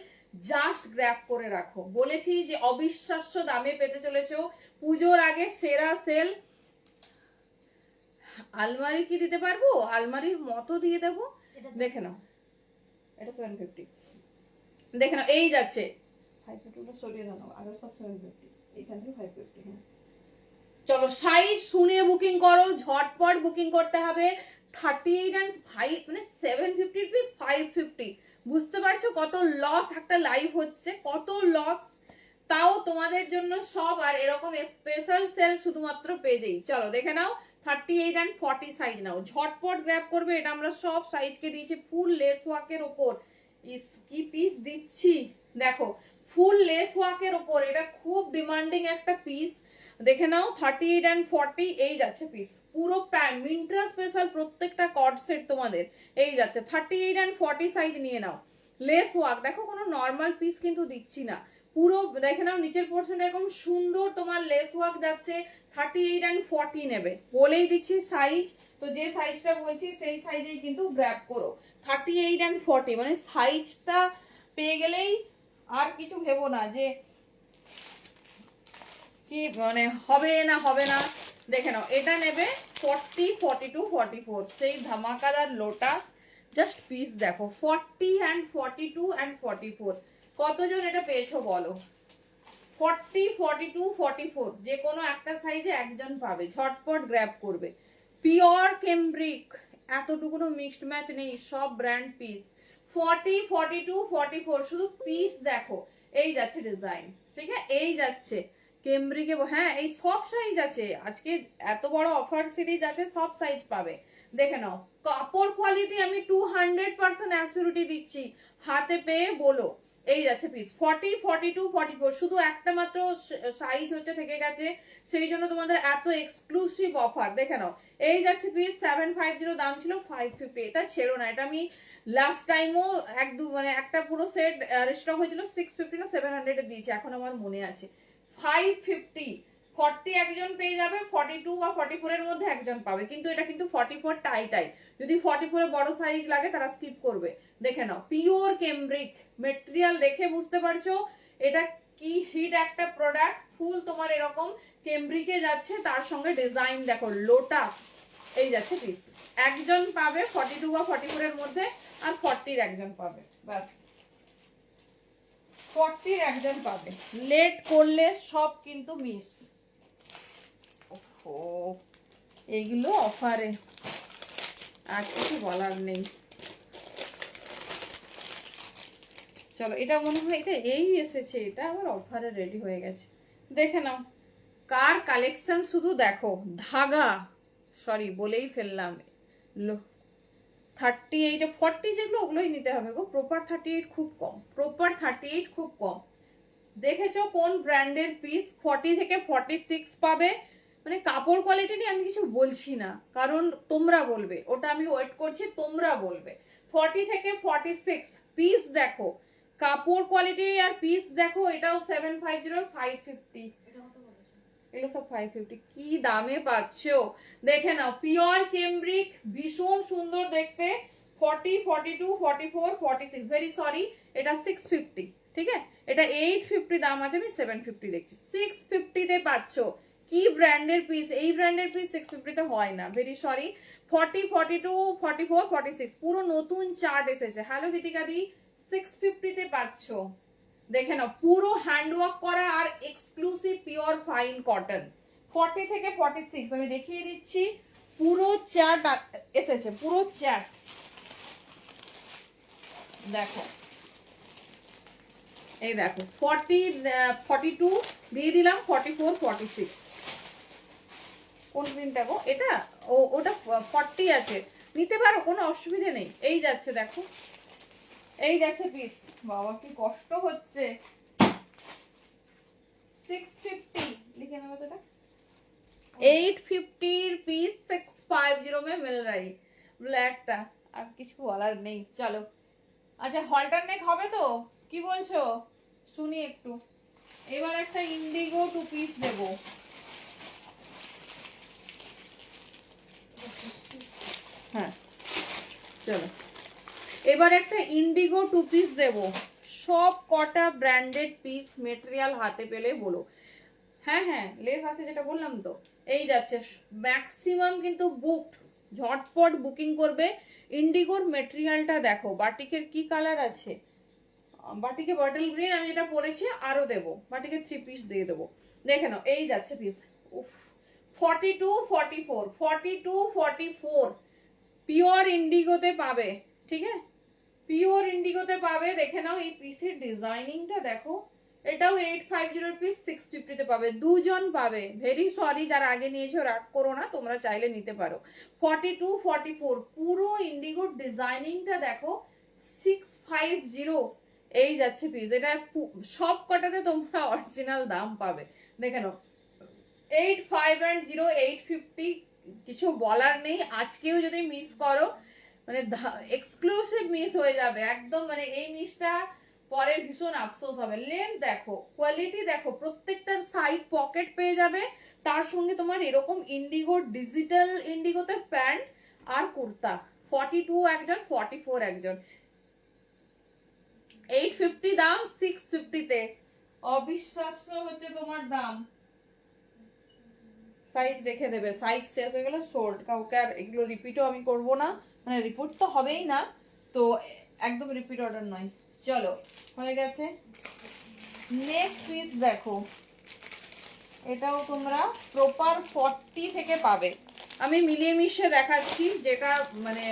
জাস্ট গ্র্যাব করে রাখো। বলেছি যে অবিশ্বাস্য দামে পেতে চলেছো, পুজোর আগে সেরা সেল। আলমারি কি দিতে পারবো, আলমারির মতো দিয়ে দেবো। দেখে নাও এটা 750, দেখে নাও এই যাচ্ছে 550, সরিয়ে দাও আগে সব 750, এইখান থেকে 550। হ্যাঁ চলো সাইজ শুনে বুকিং করো, ঝটপট বুকিং করতে হবে। 38 and 5 মানে 750 পিস 550, বুঝতে পারছো কত লস, একটা লাইভ হচ্ছে কত লস, তাও তোমাদের জন্য সব। আর এরকম স্পেশাল সেল শুধুমাত্র পেজেই। চলো দেখে নাও 38 and 40 সাইজ নাও, ঝটপট গ্র্যাব করবে। এটা আমরা সব সাইজকে দিয়েছি ফুল লেস ওয়ার্কের ওপর। ইস কি পিস দিচ্ছি দেখো, ফুল লেস ওয়ার্কের ওপর, এটা খুব ডিমান্ডিং একটা পিস। দেখে নাও 38 and 40, এই যাচ্ছে পিস, পুরো প্যান্ট মিন্ট্রা স্পেশাল, প্রত্যেকটা কর্ড সেট তোমাদের এই যাচ্ছে। 38 and 40 সাইজ নিয়ে নাও। লেস ওয়ার্ক দেখো, কোনো নর্মাল পিস কিন্তু দিচ্ছি না, পুরো দেখে নাও নিচের পোর্শনটা এরকম সুন্দর তোমার লেস ওয়ার্ক যাচ্ছে। 38 and 40 নেবে, বলেই দিচ্ছি সাইজ, তো যে সাইজটা বলছি সেই সাইজেই কিন্তু গ্র্যাব করো। 38 and 40 মানে সাইজটা পেয়ে গেলেই আর কিছু ভেবো না যে কি মানে হবে না হবে না। দেখে নাও এটা নেবে 40, 42, 44, সেই ধামাকাদার লোটাস, জাস্ট পিস দেখো 40 and 42 and 44, কতজন এটা পেয়েছো বলো। 40, 42, 44, যে কোনো একটা সাইজে একজন পাবে, ঝটপট গ্র্যাব করবে। পিওর কেমব্রিক, এতটুকুনো মিক্সড ম্যাচ নেই, সব ব্র্যান্ড পিস। 40, 42, 44, শুধু পিস দেখো। এই যাচ্ছে ডিজাইন, ঠিক আছে, এই যাচ্ছে কেমব্রিকে, হ্যাঁ এই সব সাইজ আছে আজকে, এত বড় অফার সিরিজ আছে, সব সাইজ পাবে। দেখে নাও কাপড় কোয়ালিটি আমি 200% অ্যাসিউরিটি দিচ্ছি, হাতে পেয়ে বলো। এই যাচ্ছে পিস 40, 42, 44, শুধু একটা মাত্র সাইজ হচ্ছে থেকে গেছে, সেই জন্য তোমাদের এত এক্সক্লুসিভ অফার। দেখে নাও এই যাচ্ছে পিস 750, দাম ছিল 550, এটা ছেড়ো না। এটা আমি লাস্ট টাইমও মানে একটা পুরো সেট স্টক হয়েছিল 650 না 700 এ দিয়েছি, এখন আমার মনে আছে। 550, 40 একজন পেয়ে যাবে, 42 বা 44 এর মধ্যে একজন পাবে, কিন্তু এটা কিন্তু 44 টাই। যদি 44 এর বড় সাইজ লাগে তারা স্কিপ করবে। দেখে নাও পিওর কেমব্রিক মেটেরিয়াল, দেখে বুঝতে পারছো এটা কি হিট একটা প্রোডাক্ট। ফুল তোমার এরকম কেমব্রিকে যাচ্ছে, তার সঙ্গে ডিজাইন দেখো লোটাস। এই যাচ্ছে পিস, একজন পাবে 42 বা 44 এর মধ্যে, আর 40 এর একজন পাবে, বাস 40 এর একজন পাবে। লেট করলে সব কিন্তু মিস। ও এইগুলো অফারে, আর কিছু বলার নেই। চলো এটা মনে হয় এটা এই এসেছে, এটা আবার অফারে রেডি হয়ে গেছে। দেখে নাও কার কালেকশন, শুধু দেখো ধাগা, সরি বলেই ফেললাম, 38, 40 যেগুলো ওগুলোই নিতে হবে গো, প্রপার 38 খুব কম, প্রপার 38 খুব কম। দেখেছো কোন ব্র্যান্ডের পিস, 40 থেকে 46 পাবে। মানে কাপড় কোয়ালিটি নিয়ে আমি কিছু বলছি না, কারণ তোমরা বলবে, ওটা আমি ওয়েট করছি, তোমরা বলবে। 40 থেকে 46 পিস দেখো, কাপড় কোয়ালিটি আর পিস দেখো। এটাও 750, 550, এগুলো সব 550, কি দামে পাচ্ছো দেখে নাও। পিওর কেমব্রিক, ভীষণ সুন্দর দেখতে। 40, 42, 44, 46, ভেরি সরি এটা 650, ঠিক আছে, এটা 850 দাম আছে, আমি 750 দেখছি। 650 তে পাচ্ছ, কি ব্র্যান্ডের পিস, এই ব্র্যান্ডের পিস 650 তে হয় না, ভেরি সরি। 40, 42, 44, 46 পুরো নতুন চার্ট এসেছে। হ্যালো গীতিকা দি, 650 তে পাচ্ছ। দেখে নাও পুরো হ্যান্ডওয়ার্ক করা আর এক্সক্লুসিভ পিওর ফাইন কটন। 40 থেকে 46 আমি দেখিয়ে দিচ্ছি, পুরো চার্ট এসেছে, পুরো চার্ট দেখো। এই দেখো 40, 42 দিয়ে দিলাম, 44, 46। কোন প্রিন্টটা গো এটা? ওটা 40 আছে, নিতে পারো, কোনো অসুবিধা নেই। এই যাচ্ছে দেখো, এই যাচ্ছে পিস, বাবা কি কষ্ট হচ্ছে। 650 लिखे ना तो 850 এর পিস 650 में मिल रही ব্ল্যাকটা, আর কিছু বলার নেই। চলো আচ্ছা হলটার নেক হবে তো, কি বলছো শুনি একটু। এবার একটা ইন্ডিগো 2 পিস দেব। হ্যাঁ চলো এবার একটা ইন্ডিগো 2 পিস দেব। সব কটা ব্র্যান্ডেড পিস মেটেরিয়াল হাতে পেলে বলো। হ্যাঁ হ্যাঁ লেস আছে যেটা বললাম তো। এই যাচ্ছে ম্যাক্সিমাম কিন্তু বুকড, ঝটপট বুকিং করবে। ইন্ডিগোর মেটেরিয়ালটা দেখো, বাটিকের কি কালার আছে, বাটিকে বটল গ্রিন, আমি যেটা পরেছি আরো দেবো, বাটিকে 3 পিস দিয়ে দেবো। দেখে নাও এই যাচ্ছে পিস, উফ 42, 44, 42, 44 পিওর ইন্ডিগোতে পাবে, ঠিক আছে, পিওর ইন্ডিগোতে পাবে। দেখে নাও এই পিসের ডিজাইনিংটা দেখো, এটাও 850 পিস 650 তে পাবে, দুজন পাবে। ভেরি সরি যারা আগে নিয়েছো রাগ করো না, তোমরা চাইলে নিতে পারো। 42, 44 পুরো ইন্ডিগোর ডিজাইনিংটা দেখো, 650 এই যাচ্ছে পিস। এটা সব কটাতে তোমরা অরিজিনাল দাম পাবে। দেখে নাও 850, 850, কিছু বলার নেই। আজকেও যদি মিস করো মানে এক্সক্লুসিভ মিস হয়ে যাবে একদম, মানে এই মিসটা পরে ভীষণ আফসোস হবে। লেন্থ দেখো, কোয়ালিটি দেখো, প্রত্যেকটার সাইড পকেট পেয়ে যাবে, তার সঙ্গে তোমার এরকম ইন্ডিগো ডিজিটাল ইন্ডিগোতে প্যান্ট আর কুর্তা। 42 একজন, 44 একজন, 850 দাম, 650 তে। অবিশ্বাস্য হচ্ছে তোমার দাম। সাইজ দেখে দেবে, সাইজ শেষ হয়ে গেলে শর্ট, কাউকে আর এগুলো রিপিটও আমি করব না, মানে রিপিট তো হবেই না, তো একদম রিপিট অর্ডার নয়। চলো হয়ে গেছে। নেক্সট পিস দেখো, এটাও তোমরা প্রপার 40 থেকে পাবে। আমি মিলিয়ে মিশিয়ে দেখাচ্ছি, যেটা মানে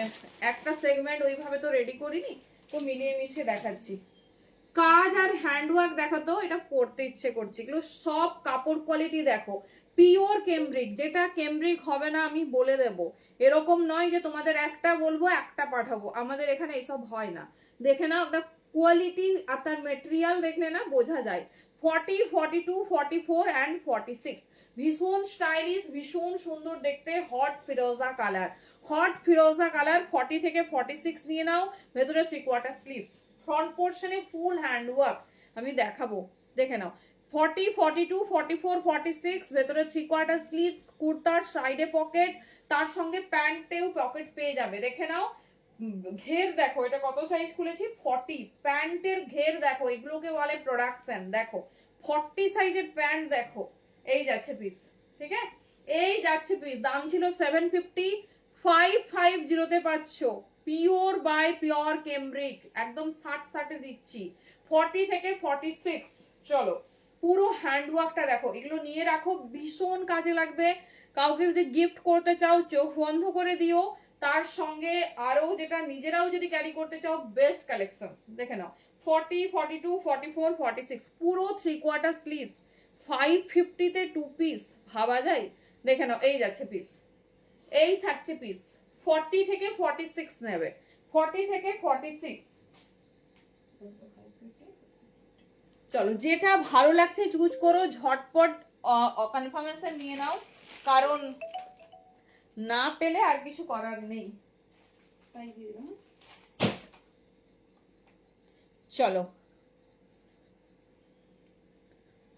একটা সেগমেন্ট ওইভাবে তো রেডি করিনি, তো মিলিয়ে মিশিয়ে দেখাচ্ছি। কাজ আর হ্যান্ডওয়ার্ক দেখো তো, এটা পড়তে ইচ্ছে করছে। এগুলো সব কাপড় কোয়ালিটি দেখো, পিওর কেমব্রিক। যেটা কেমব্রিক হবে না আমি বলে দেব, এরকম নয় যে তোমাদের একটা বলবো একটা পাঠাবো, আমাদের এখানে এসব হয় না। দেখে নাও ওটা কোয়ালিটি আর তার মেটেরিয়াল দেখলে না বোঝা যায়। 40, 42, 44 অ্যান্ড 46 ভীষণ স্টাইলিশ, ভীষণ সুন্দর দেখতে। হট ফিরোজা কালার, হট ফিরোজা কালার। 40 থেকে 46 নিয়ে নাও। ভেতরে 3/4 স্লিভস, ফ্রন্ট পোর্শনে ফুল হ্যান্ড ওয়ার্ক আমি দেখাবো, দেখে নাও। 40, 42, 44, 46 ভেতরে 3/4 স্লিভস, কুর্তার সাইডে পকেট, তার সঙ্গে প্যান্টেও পকেট পেয়ে যাবে। দেখে নাও ঘের দেখো, এটা কত সাইজ খুলেছি 40। প্যান্টের ঘের দেখো, এগুলোকে বলে প্রোডাকশন। দেখো 40 সাইজের প্যান্ট দেখো, এই যাচ্ছে পিস। ঠিক আছে, এই যাচ্ছে পিস। দাম ছিল 750, 550 পাচ্ছ। পিওর বাই পিওর কেমব্রিক, একদম 60 দিচ্ছি। 40 থেকে 46। চলো পুরো হ্যান্ডওয়ার্কটা দেখো, এগুলো নিয়ে রাখো, ভীষণ কাজে লাগবে। কাউকে যদি গিফট করতে চাও চোখ বন্ধ করে দিও। তার সঙ্গে আরো যেটা নিজেরাও যদি ক্যারি করতে চাও, বেস্ট কালেকশন। দেখে নাও 40, 42, 44, 46 পুরো 3/4 স্লিভস, 550-তে 2 পিস, ভাবা যায়। দেখে নাও এই যাচ্ছে পিস, এই থাকছে পিস। 40 থেকে 46 নেবে, 40 থেকে 46। চলো যেটা ভালো লাগছে চুজ করো, ঝটপট কনফার্মেশন নিয়ে নাও, কারণ না পেলে আর কিছু করার নেই। চলো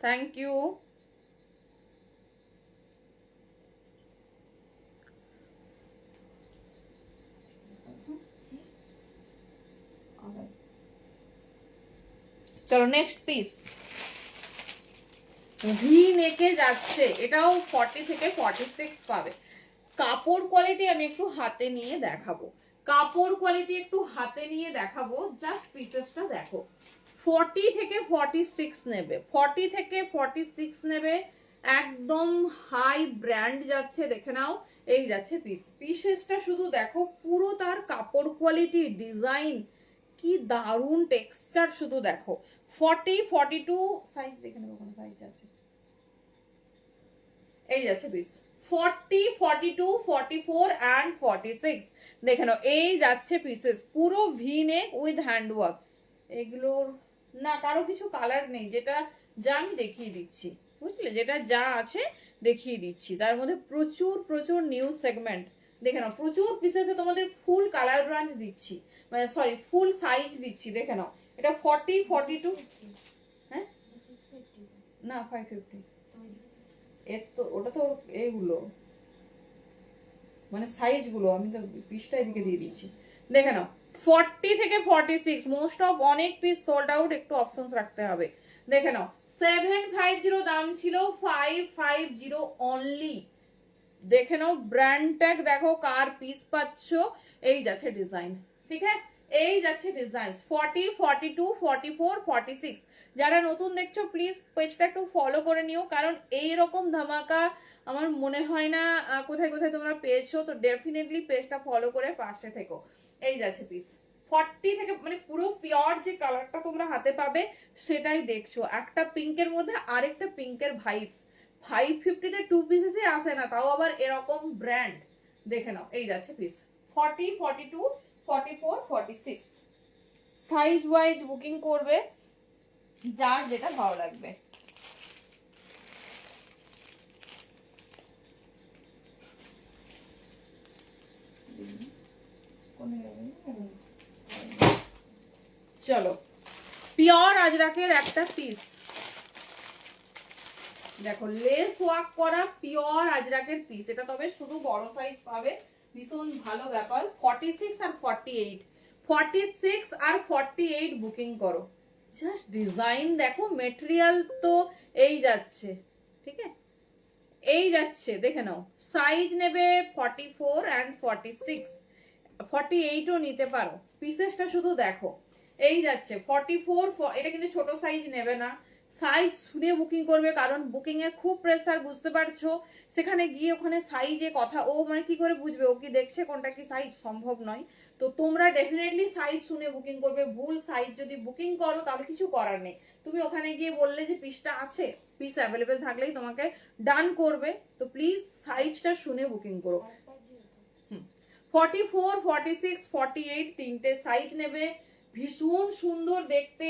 থ্যাংক ইউ। চলো নেক্সট পিস, ভি নেকে যাচ্ছে, এটাও 40 থেকে 46 পাবে। কাপড় কোয়ালিটি আমি একটু হাতে নিয়ে দেখাবো, কাপড় কোয়ালিটি একটু হাতে নিয়ে দেখাবো। জাস্ট পিসেসটা দেখো, 40 থেকে 46 নেবে, 40 থেকে 46 নেবে, একদম হাই ব্র্যান্ড যাচ্ছে। দেখে নাও এই যাচ্ছে পিস। পিসেসটা শুধু দেখো, পুরো তার কাপড় কোয়ালিটি, ডিজাইন, কি দারুণ টেক্সচার শুধু দেখো। 40, 42 সাইজ দেখে নেবো কোন সাইজ আছে, এই যাচ্ছে পিস। 40, 42, 44 অ্যান্ড 46 দেখে নাও এই যাচ্ছে পিসেস। পুরো ভি নেক উইথ হ্যান্ডওয়ার্ক। এগুলোর না কারো কিছু কালার নেই, যেটা যা আমি দেখিয়ে দিচ্ছি, বুঝলে, যেটা যা আছে দেখিয়ে দিচ্ছি। তার মধ্যে প্রচুর প্রচুর নিউ সেগমেন্ট। দেখে নাও প্রচুর পিসেসে তোমাদের ফুল কালার ব্রাঞ্চ দিচ্ছি, মানে সরি ফুল সাইজ দিচ্ছি। দেখে নাও এটা 40, 42, হ্যাঁ না 550, এর তো ওটা তো এইগুলো মানে সাইজ গুলো, আমি তো পিসটা এদিকে দিয়ে দিচ্ছি। দেখে নাও 40 থেকে 46 মোস্ট অফ অনেক পিস সোল্ড আউট, একটু অপশনস রাখতে হবে। দেখে নাও 750 দাম ছিল, 550 অনলি। দেখে নাও ব্র্যান্ড ট্যাগ দেখো, কার পিস পাচ্ছ। এই যাচ্ছে ডিজাইন, ঠিক আছে, এই যাচ্ছে ডিজাইন। 40, 42, 44, 46 যারা নতুন দেখছো প্লিজ পেজটা একটু ফলো করে নিও, কারণ এই রকম ধামাকা আমার মনে হয় না কোথায় কোথায় তোমরা পেয়েছো। তো ডেফিনেটলি পেজটা ফলো করে পাশে থেকো। এই যাচ্ছে পিস 40 থেকে, মানে পুরো পিওর যে কালারটা তোমরা হাতে পাবে সেটাই দেখছো। একটা পিঙ্কের মধ্যে আরেকটা পিঙ্কের ভাইবস। 550-তে 2 পিসেসই আসে না, তাও আবার এরকম ব্র্যান্ড। দেখে নাও এই যাচ্ছে পিস। 40, 42, 44, 46 সাইজ ওয়াইজ বুকিং করবে, যার যেটা ভালো লাগবে। চলো পিওর আজরাকের একটা পিস দেখো, লেস ওয়ার্ক করা পিওর আজরাকের পিস। এটা তবে শুধু বড় সাইজ পাবে, ভীষণ ভালো ব্যাপার। 46 আর 48, 46 আর 48 বুকিং করো। জাস্ট ডিজাইন দেখো, মেটেরিয়াল তো এই যাচ্ছে, ঠিক আছে, এই যাচ্ছে। দেখে নাও সাইজ নেবে 44 অ্যান্ড 46, 48ও নিতে পারো। পিসেসটা শুধু দেখো, এই যাচ্ছে 44, এটা কিন্তু ছোট সাইজ নেবে না। সাইজ শুনে বুকিং করবে, কারণ বুকিং এর খুব প্রেসার, বুঝতে পারছো। সেখানে গিয়ে ওখানে সাইজে কথা, ও মানে কি করে বুঝবে, ও কি দেখছে কোনটা কি সাইজ, সম্ভব নয়। তো তোমরা ডেফিনেটলি সাইজ শুনে বুকিং করবে। ভুল সাইজ যদি বুকিং করো তাহলে কিছু করার নেই। তুমি ওখানে গিয়ে বললে যে পিসটা আছে, পিস অ্যাভেলেবেল থাকলেই তোমাকে ডান করবে। তো প্লিজ সাইজটা শুনে বুকিং করো। 44, 46, 48 তিনটে সাইজ নেবে। ভীষণ সুন্দর দেখতে।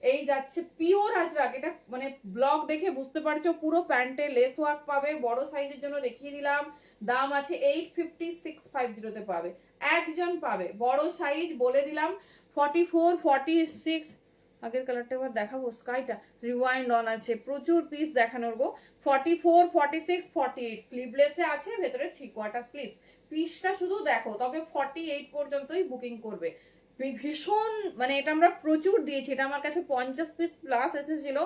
এই যাচ্ছে পিওর আজরাক, এটা মানে ব্লগ দেখে বুঝতে পারছো, পুরো প্যান্টে লেস ওয়ার্ক পাবে। বড় সাইজের জন্য দেখিয়ে দিলাম, দাম আছে 850, 650 তে পাবে, একজন পাবে। বড় সাইজ বলে দিলাম 44, 46, আগের কালারটা এবার দেখাবো, স্কাইটা রিওয়াইন্ড অন আছে, প্রচুর পিস দেখানোর গো। 44, 46, 48 স্লিভলেসে আছে, ভেতরে 3/4 স্লিভস। পিসটা শুধু দেখো, তবে 48 পর্যন্তই বুকিং করবে। ভীষণ মানে এটা আমরা প্রচুর দিয়েছি, এটা আমার কাছে 50 পিস প্লাস এসেছিল।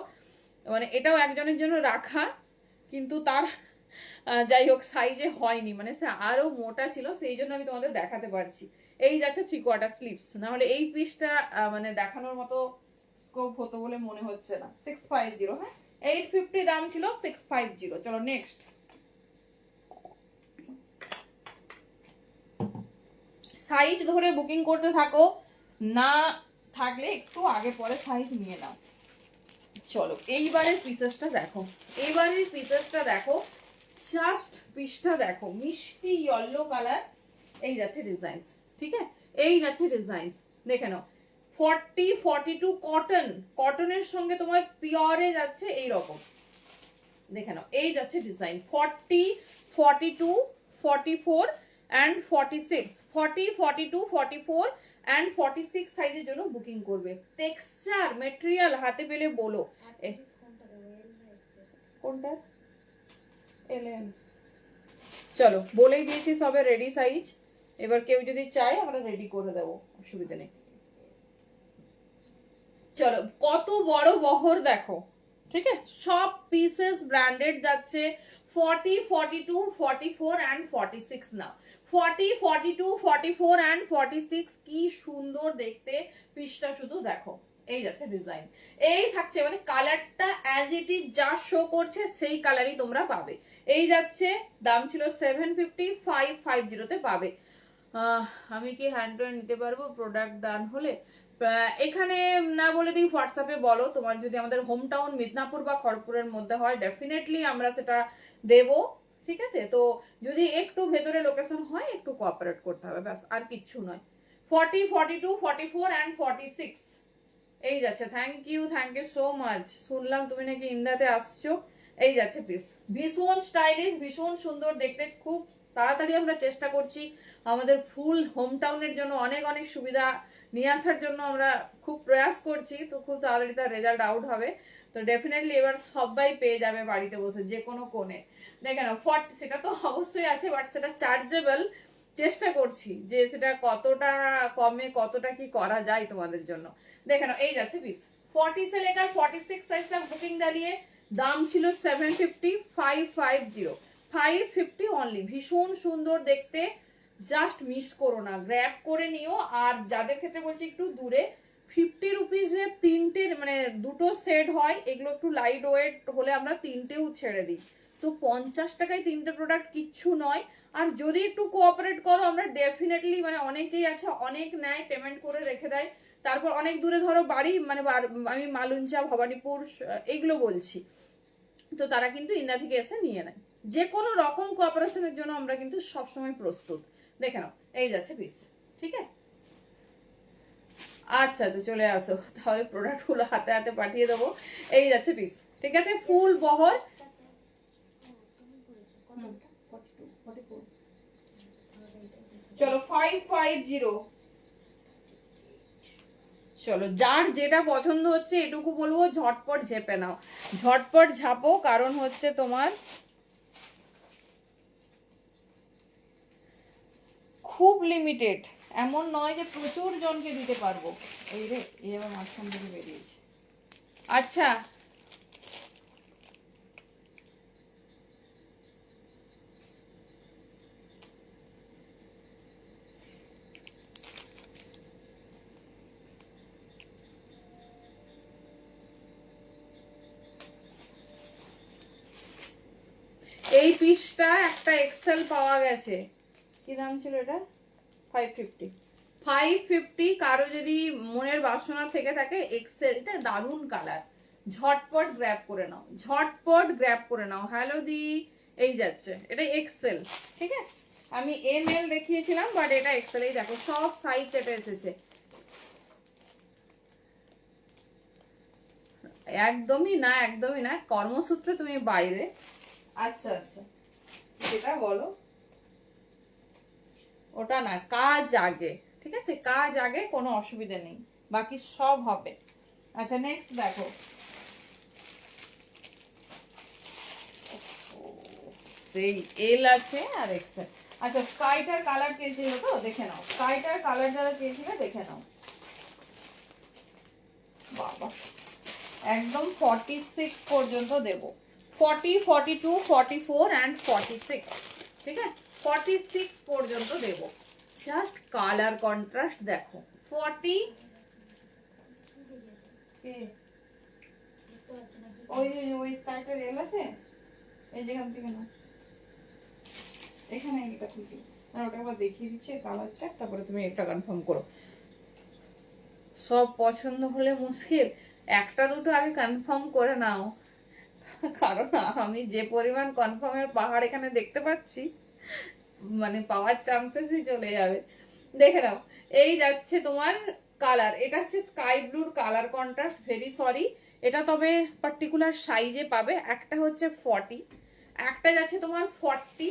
মানে এটাও একজনের জন্য রাখা, কিন্তু তার যাই হোক সাইজে হয়নি, মানে সে আরো মোটা ছিল, সেই জন্য আমি তোমাদের দেখাতে পারছি। এই যাচ্ছে 3/4 স্লিভস, না হলে এই পিসটা মানে দেখানোর মতো স্কোপ হতো বলে মনে হচ্ছে না। 650, হ্যাঁ 850 দাম ছিল, 650। চলো নেক্সট। সাইজ ধরে বুকিং করতে থাকো, না থাকলে একটু আগে পরে সাইজ নিয়ে নাও। চলো এইবারের পিসেসটা দেখো, এইবারের পিসেসটা দেখো, জাস্ট পিসটা দেখো, মিষ্টি ইয়েলো কালার। এই যাচ্ছে ডিজাইনস, ঠিক আছে, এই যাচ্ছে ডিজাইনস, দেখে নাও। 40, 42 কটন, কটনের সঙ্গে তোমার পিওরে যাচ্ছে এই রকম, দেখে নাও। এই যাচ্ছে ডিজাইন 40, 42, 44 অ্যান্ড 46, 40, 42, 44 অ্যান্ড 46 সাইজের জন্য বুকিং করবে। টেক্সচার মেটেরিয়াল হাতে পেলে বলো কোনটা এলেন। চলো বলেই দিয়েছি সবে রেডি সাইজ, এবার কেউ যদি চায় আমরা রেডি করে দেবো, অসুবিধা নেই। চলো কত বড় বহর দেখো, ঠিক আছে, সব পিসেস ব্র্যান্ডেড যাচ্ছে। 40, 42, 44 অ্যান্ড 46 নাও। 40, 42, 44 অ্যান্ড 46 কি সুন্দর দেখতে, পিসটা শুধু দেখো। এই যাচ্ছে ডিজাইন, এই থাকছে মানে কালারটা অ্যাজ ইট ইজ যা শো করছে সেই কালারই তোমরা পাবে। এই যাচ্ছে, দাম ছিল 750, 550 তে পাবে। আমি কি হ্যান্ড টু হ্যান্ড নিতে পারবো প্রোডাক্ট ডান হলে? এখানে না বলে দিই, হোয়াটসঅ্যাপে বলো। তোমার যদি আমাদের হোম টাউন মিদনাপুর বা খড়গপুরের মধ্যে হয় ডেফিনেটলি আমরা সেটা দেব, ঠিক আছে। তো যদি একটু ভেতরে লোকেশন হয় একটু কোঅপারেট করতে হবে, ব্যাস আর কিচ্ছু নয়। 40, 42, 44 অ্যান্ড 46 এই যাচ্ছে। Thank you so much. শুনলাম তুমি নাকি ইন্দাতে আসছো। এই যাচ্ছে পিস, ভীষণ স্টাইলিশ, ভীষণ সুন্দর দেখতে। খুব তাড়াতাড়ি আমরা চেষ্টা করছি আমাদের ফুল হোম টাউনের জন্য অনেক অনেক সুবিধা নিয়ে আসার জন্য, আমরা খুব প্রয়াস করছি। তো খুব তাড়াতাড়ি তার রেজাল্ট আউট হবে। তো ডেফিনেটলি এবার সবাই পেয়ে যাবে বাড়িতে বসে যে কোনো কোণে। দেখে নাও, সেটা তো অবশ্যই আছে, বাট সেটা চার্জেবল। চেষ্টা করছি যে সেটা কতটা কমে কতটা কি করা যায় তোমাদের জন্য। দেখে নাও, এই যাচ্ছে পিস 40 से लेकर 46 साइज तक बुकिंग डालिए। দাম ছিল 750, 550, 550 অনলি। ভীষণ সুন্দর দেখতে, জাস্ট মিস করো না, গ্র্যাব করে নিও। আর যাদের ক্ষেত্রে বলছি একটু দূরে, 50 রুপিজে তিনটে মানে দুটো সেট হয়, এগুলো একটু লাইট ওয়েট হলে আমরা তিনটেও ছেড়ে দিই। তো 50 টাকায় তিনটে প্রোডাক্ট কিচ্ছু নয়। আর যদি একটু কোঅপারেট করো আমরা ডেফিনেটলি, মানে অনেকেই আছে অনেক নেয়, পেমেন্ট করে রেখে দেয়, তারপর অনেক দূরে ধরো বাড়ি, মানে আমি মালুঞ্চা, ভবানীপুর এইগুলো বলছি, তো তারা কিন্তু ইন্ডিয়া থেকে এসে নিয়ে নেয়। যে কোনো রকম কোঅপারেশনের জন্য আমরা কিন্তু সবসময় প্রস্তুত। দেখে নাও, এই যাচ্ছে পিস, ঠিক আছে। আচ্ছা আচ্ছা চলে আসো, তাহলে প্রোডাক্টগুলো হাতে হাতে পাঠিয়ে দেবো। এই যাচ্ছে পিস, ঠিক আছে, ফুল বহর। চলো 550। চলো যার যেটা পছন্দ হচ্ছে এটুকু বলবো, ঝটপট ঝেপে নাও, ঝটপট ঝাপো, কারণ হচ্ছে তোমার খুব লিমিটেড, এমন নয় যে প্রচুর জনকে দিতে পারবো। এই রে, এই আবার মাঝখান থেকে বেরিয়েছে। আচ্ছা এই পিসটা একটা এক্সেল পাওয়া গেছে, কি দাম ছিল এটা? 550। 550। কারো যদি মনের বাসনা থেকে থাকে এক্সেল, এটা দারুণ কালার, ঝটপট গ্র্যাব করে নাও, ঝটপট গ্র্যাব করে নাও। হ্যালো দি, এই যাচ্ছে, এটা এক্সেল, ঠিক আছে। আমি এম এল দেখিয়েছিলাম, বাট এটা এক্সেল। এই দেখো সব সাইজ চেটে এসেছে, একদমই না, একদমই না, কর্মসূত্রে তুমি বাইরে। আচ্ছা আচ্ছা, সেটা বলো, ওটা না, কাজ আগে, ঠিক আছে, কাজ আগে, কোনো অসুবিধা নেই, বাকি সব হবে। আচ্ছা নেক্সট দেখো, সেই এল আছে আর এক্সেল। আচ্ছা স্কাইটার কালার চেয়েছিল তো, দেখে নাও, স্কাইটার কালার যারা চেয়েছিল দেখে নাও। বাবা, একদম 46 পর্যন্ত দেব, 40, 42, 44 অ্যান্ড 46, ঠিক আছে, 46 পর্যন্ত দেব। জাস্ট কালার কন্ট্রাস্ট দেখো, 40, ওই যে ওই স্কাইটার এল আছে, এই যেখান থেকে না, এখানে এটা খুঁজি, আর ওটা আবার দেখিয়ে দিচ্ছে কালার চার্ট, তারপরে তুমি এটা কনফার্ম করো। সব পছন্দ হলে মুশকিল, একটা দুটো আগে কনফার্ম করে নাও, কারণ আমি যে পরিমাণ কনফার্মের পাহাড় এখানে দেখতে পাচ্ছি, মানে পাওয়ার চান্সেসই চলে যাবে। দেখে নাও, এই যাচ্ছে তোমার কালার, এটা হচ্ছে স্কাই ব্লুর কালার কন্ট্রাস্ট, ভেরি সরি, এটা তবে পার্টিকুলার সাইজে পাবে, একটা হচ্ছে 40, একটা যাচ্ছে তোমার 40,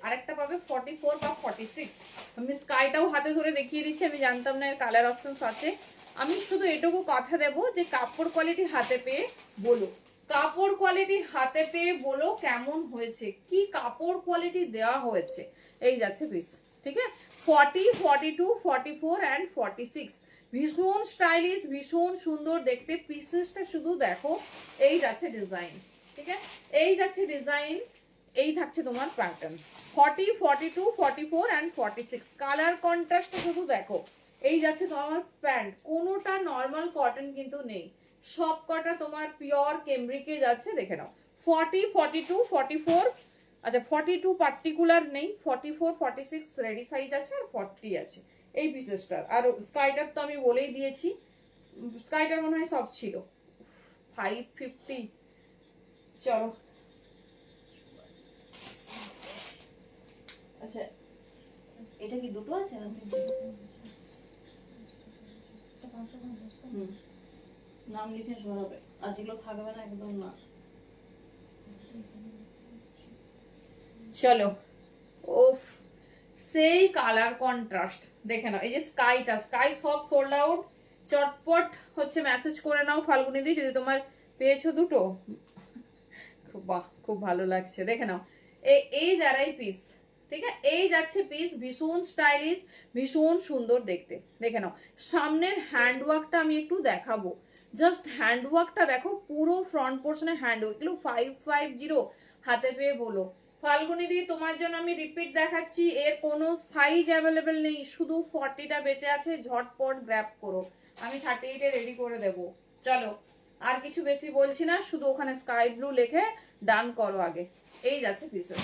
আরেকটা পাবে 44 বা 46। আমি স্কাইটাও হাতে ধরে দেখিয়ে দিচ্ছি, আমি জানতাম না এর কালার অপশনস আছে। আমি শুধু এটুকু কথা দেবো যে কাপড় কোয়ালিটি হাতে পেয়ে বলো, কাপড় কোয়ালিটি হাতে পেয়ে বলো কেমন হয়েছে, কি কাপড় কোয়ালিটি দেওয়া হয়েছে। এই যাচ্ছে পিস, ঠিক আছে, 40, 42, 44 অ্যান্ড 46, ভীষণ স্টাইলিশ, ভীষণ সুন্দর দেখতে, পিসেসটা শুধু দেখো। এই যাচ্ছে ডিজাইন, ঠিক আছে, এই যাচ্ছে ডিজাইন, এই থাকছে তোমার প্যাটার্ন, 40, 42, 44 অ্যান্ড 46, কালার কন্ট্রাস্টটা শুধু দেখো। এই যাচ্ছে তোমার প্যান্ট, কোনোটা নর্মাল কটন কিন্তু নেই, সব কটা তোমার পিওর কেমব্রিকে যাচ্ছে, দেখে নাও, 40, 42, 44, আচ্ছা 42 পার্টিকুলার নেই, 44, 46 রেডি সাইজ আছে, আর 40 আছে এই পিসেসটার। আর স্কাইটার তো আমি বলেই দিয়েছি, স্কাইটার মনে হয় সব ছিল, 550। চলো, আচ্ছা এটা কি দুটো আছে না? নাম লিখে সরাবে, আর যেগুলো থাকবে না একদম না। চলো, ওফ, সেই কালার কন্ট্রাস্ট দেখে নাও। এই যে স্কাইটা, স্কাই সব সোল্ড আউট, চটপট হচ্ছে মেসেজ করে নাও ফাল্গুনি দি, যদি তোমার পেয়েছো দুটো, খুব বাহ, খুব ভালো লাগছে, দেখে নাও। এই যারাই পিস, ঠিক আছে, এই যাচ্ছে পিস, ভীষণ স্টাইলিশ, ভীষণ সুন্দর দেখতে, দেখে নাও। সামনের হ্যান্ডওয়ার্কটা আমি একটু দেখাবো, জাস্ট হ্যান্ডওয়ার্কটা দেখো, পুরো ফ্রন্ট পোর্শনে হ্যান্ডওয়ার্ক, এগুলো 550 হাতে পেয়ে বলো। ফাল্গুনি দি তোমার জন্য আমি রিপিট দেখাচ্ছি, এর কোনো সাইজ অ্যাভেলেবেল নেই, শুধু 40টা বেঁচে আছে, ঝটপট গ্র্যাব করো, আমি 38-এ রেডি করে দেবো। চলো, আর কিছু বেশি বলছি না, শুধু ওখানে স্কাই ব্লু লিখে ডান করো আগে। এই যাচ্ছে পিসেস,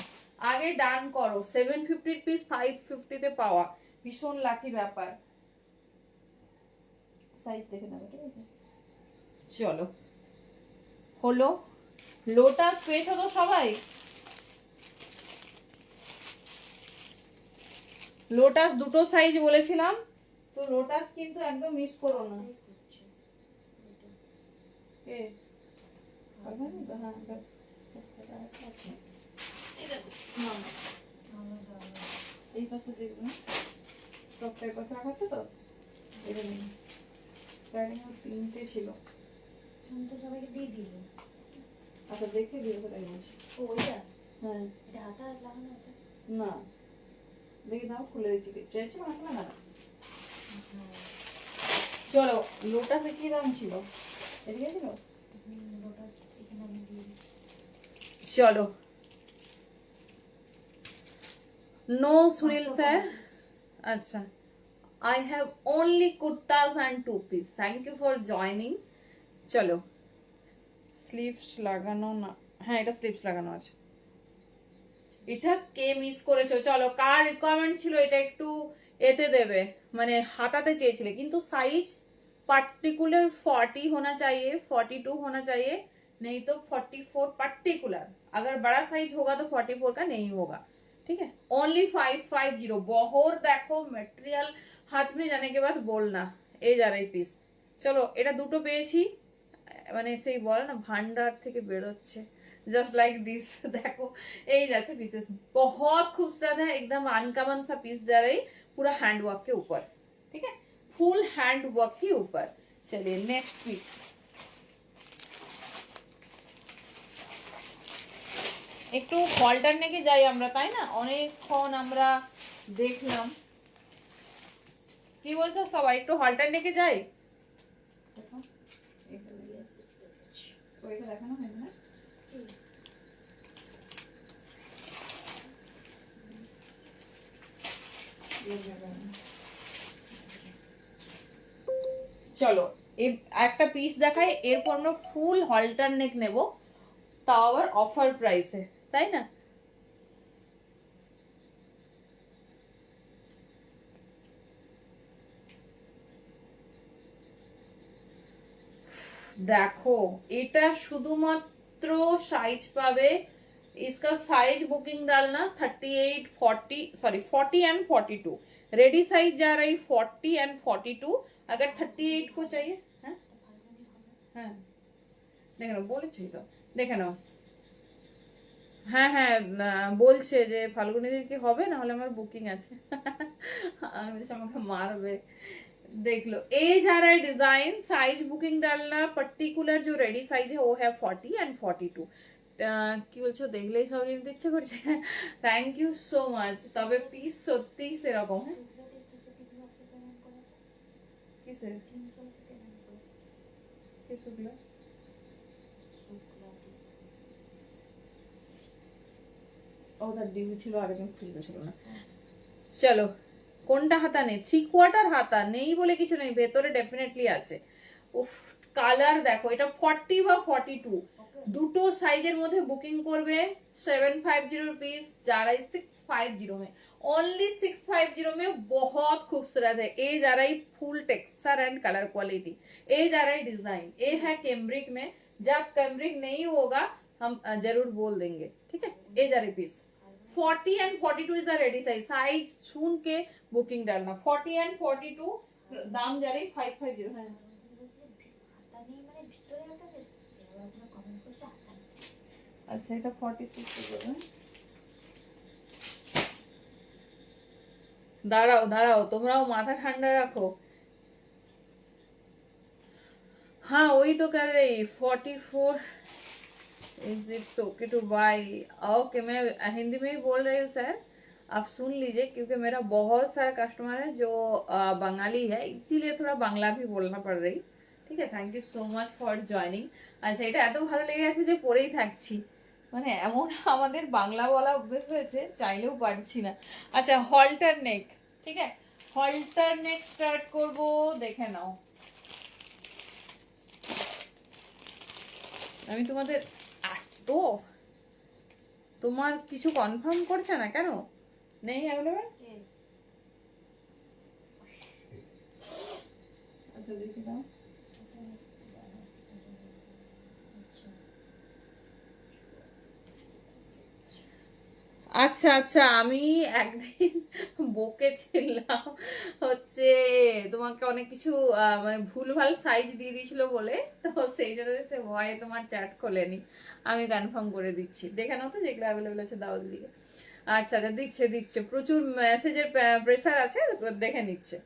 আগে ডান করো, 750 পিস 550-তে পাওয়া, ভীষণ লাকি ব্যাপার। সাইজ দেখে নেবে, ঠিক আছে। চলো, হলো, লোটাস পেয়েছো তো সবাই? লোটাস দুটো সাইজ বলেছিলাম তো, লোটাস কিন্তু একদম মিস করো না। এই পাশে দেখবেন, টপটা এই পাশে রাখা আছে তো, এটা নিন, তিনটে ছিল, তো সবাইকে দিয়ে দিল। আচ্ছা দেখে দিয়ে তাই বলছি। ও ওইটা, হ্যাঁ এটা হাতে হাত লাগানো আছে না, দেখি দাও, খুলে দিচ্ছি, চাইছি না না। চলো, লোটাসে কি দাম ছিল, এদিকে ছিল। লোটাস এখানে আমি দিয়ে দিচ্ছি। চলো, নো সুনীল স্যার, আচ্ছা, I have only kurtas and two piece. Thank you for joining. চলো, স্লিভস লাগানো না, হ্যাঁ এটা স্লিভস লাগানো আছে। এটা কে মিস করেছো? চলো, কার রিকোয়ারমেন্ট ছিল এটা একটু এতে देवे, মানে হাতাতে চেয়েছিলে, কিন্তু সাইজ पर्टिकुलर 40 होना चाहिए, 42 होना चाहिए, नहीं तो 44 पर्टिकुलर। अगर बड़ा साइज होगा तो 44 का नहीं होगा, ठीक है। ओनली 550। बहुत देखो মেটেরিয়াল হাত में जाने के बाद बोलना। এই যা এই পিস। চলো, এটা দুটো পেয়েছি, মানে সেই বলে না ভান্ডার থেকে বেরোচ্ছে, जस्ट लाइक दिस। देखो এই যাচ্ছে पीसेस, बहुत खूबसूरत है, एकदम अनकमन सा पीस जा रही, पूरा हैंड वर्क के ऊपर, ठीक है, फुल हैंड वर्क के ऊपर। चलिए नेक्स्ट पीस। একটু হলটার নেকে যাই আমরা, তাই না? অনেকক্ষণ আমরা দেখলাম, কি বলছো সবাই? একটু হলটার নেকে যাই। দেখো ওইটা দেখানো হয় না। চলো একটা পিস দেখাই, এরপর আমরা ফুল হলটার নেক নেব, তাও আবার অফার প্রাইসে, তাই না? দেখো এটা শুধুমাত্র সাইজ পাবে, इसका साइज बुकिंग डालना 38 40, सॉरी 40 एंड 42। रेडी साइज जा रही 40 एंड 42। अगर 38 को चाहिए, হ্যাঁ হ্যাঁ দেখে নাও, বলেছি তো, দেখে নাও। হ্যাঁ হ্যাঁ বলছে যে ফাল্গুনিদির কি হবে, না হলে আমার বুকিং আছে। আমি বলছি আমাকে মারবে। देख लो, ए जा रहा है डिजाइन, साइज बुकिंग डालना, पर्टिकुलर जो रेडी साइज है वो है 40 एंड 42। কি বলছো, দেখলেই সব নিতে ইচ্ছে করছে। Thank you so much. তবে পিস সত্যি সেরকম। কিসে কি শুকলা? ওদের ডিউ ছিল, আগের দিন খুঁজবে ছিল না। চলো, কোনটা হাতা নেই? 3/4 হাতা নেই বলে কিছু নেই, ভেতরে ডেফিনেটলি আছে। উফ, কালার দেখো, এটা 40 বা 42 দুটো সাইজের মধ্যে বুকিং করবে। 750 रुपीस जा रहा है 650 में, ओनली 650 में। बहुत खूबसूरत है। ये जा रहा है full texture and colour quality. ये जा रहा है डिजाइन, ये है कैम्ब्रिक में। जब कैम्ब्रिक नहीं होगा हम जरूर बोल देंगे, ठीक है। ये जा रही piece 40 and 42 is the ready size. Size सुन के बुकिंग डालना। 40 एंड 42 दाम जा रही 550 है। अच्छा, এটা 46 হবে। দাঁড়াও দাঁড়াও, তোমরাও মাথা ঠান্ডা রাখো। हाँ वही तो कर रही। 44 is it's okay two by. Okay, मैं हिंदी में ही बोल रही हूँ सर, आप सुन लीजिए, क्योंकि मेरा बहुत सारा कस्टमर है जो बंगाली है, इसीलिए थोड़ा बांग्ला भी बोलना पड़ रही, ঠিক আছে। Thank you so much for joining. আচ্ছা, এটা এত ভালো লেগে গেছে যে পরেই থাকছি, মানে এমন আমাদের বাংলা বলা অভ্যেস হয়েছে, চাইলেও পারছি না। আচ্ছা, হলটার নেক, ঠিক আছে, হলটার নেক স্টার্ট করব, দেখে নাও। আমি তোমাদের এত, তোমার কিছু কনফার্ম করছে না কেন? নেই অ্যাভেলেবল? আচ্ছা দেখি দাও। আচ্ছা আচ্ছা, আমি একদিন বকেছিলাম হচ্ছে, তোমাকে অনেক কিছু মানে ভুলভাল সাইজ দিয়ে দিয়েছিল বলে, তো সেই জন্য সে ভয়ে তোমার চ্যাট খোলেনি। আমি কনফার্ম করে দিচ্ছি, দেখে নাও তো যেগুলো অ্যাভেলেবেল আছে দাও দিকে। আচ্ছা আচ্ছা, দিচ্ছে দিচ্ছে, প্রচুর মেসেজের প্রেসার আছে, দেখে নিচ্ছে।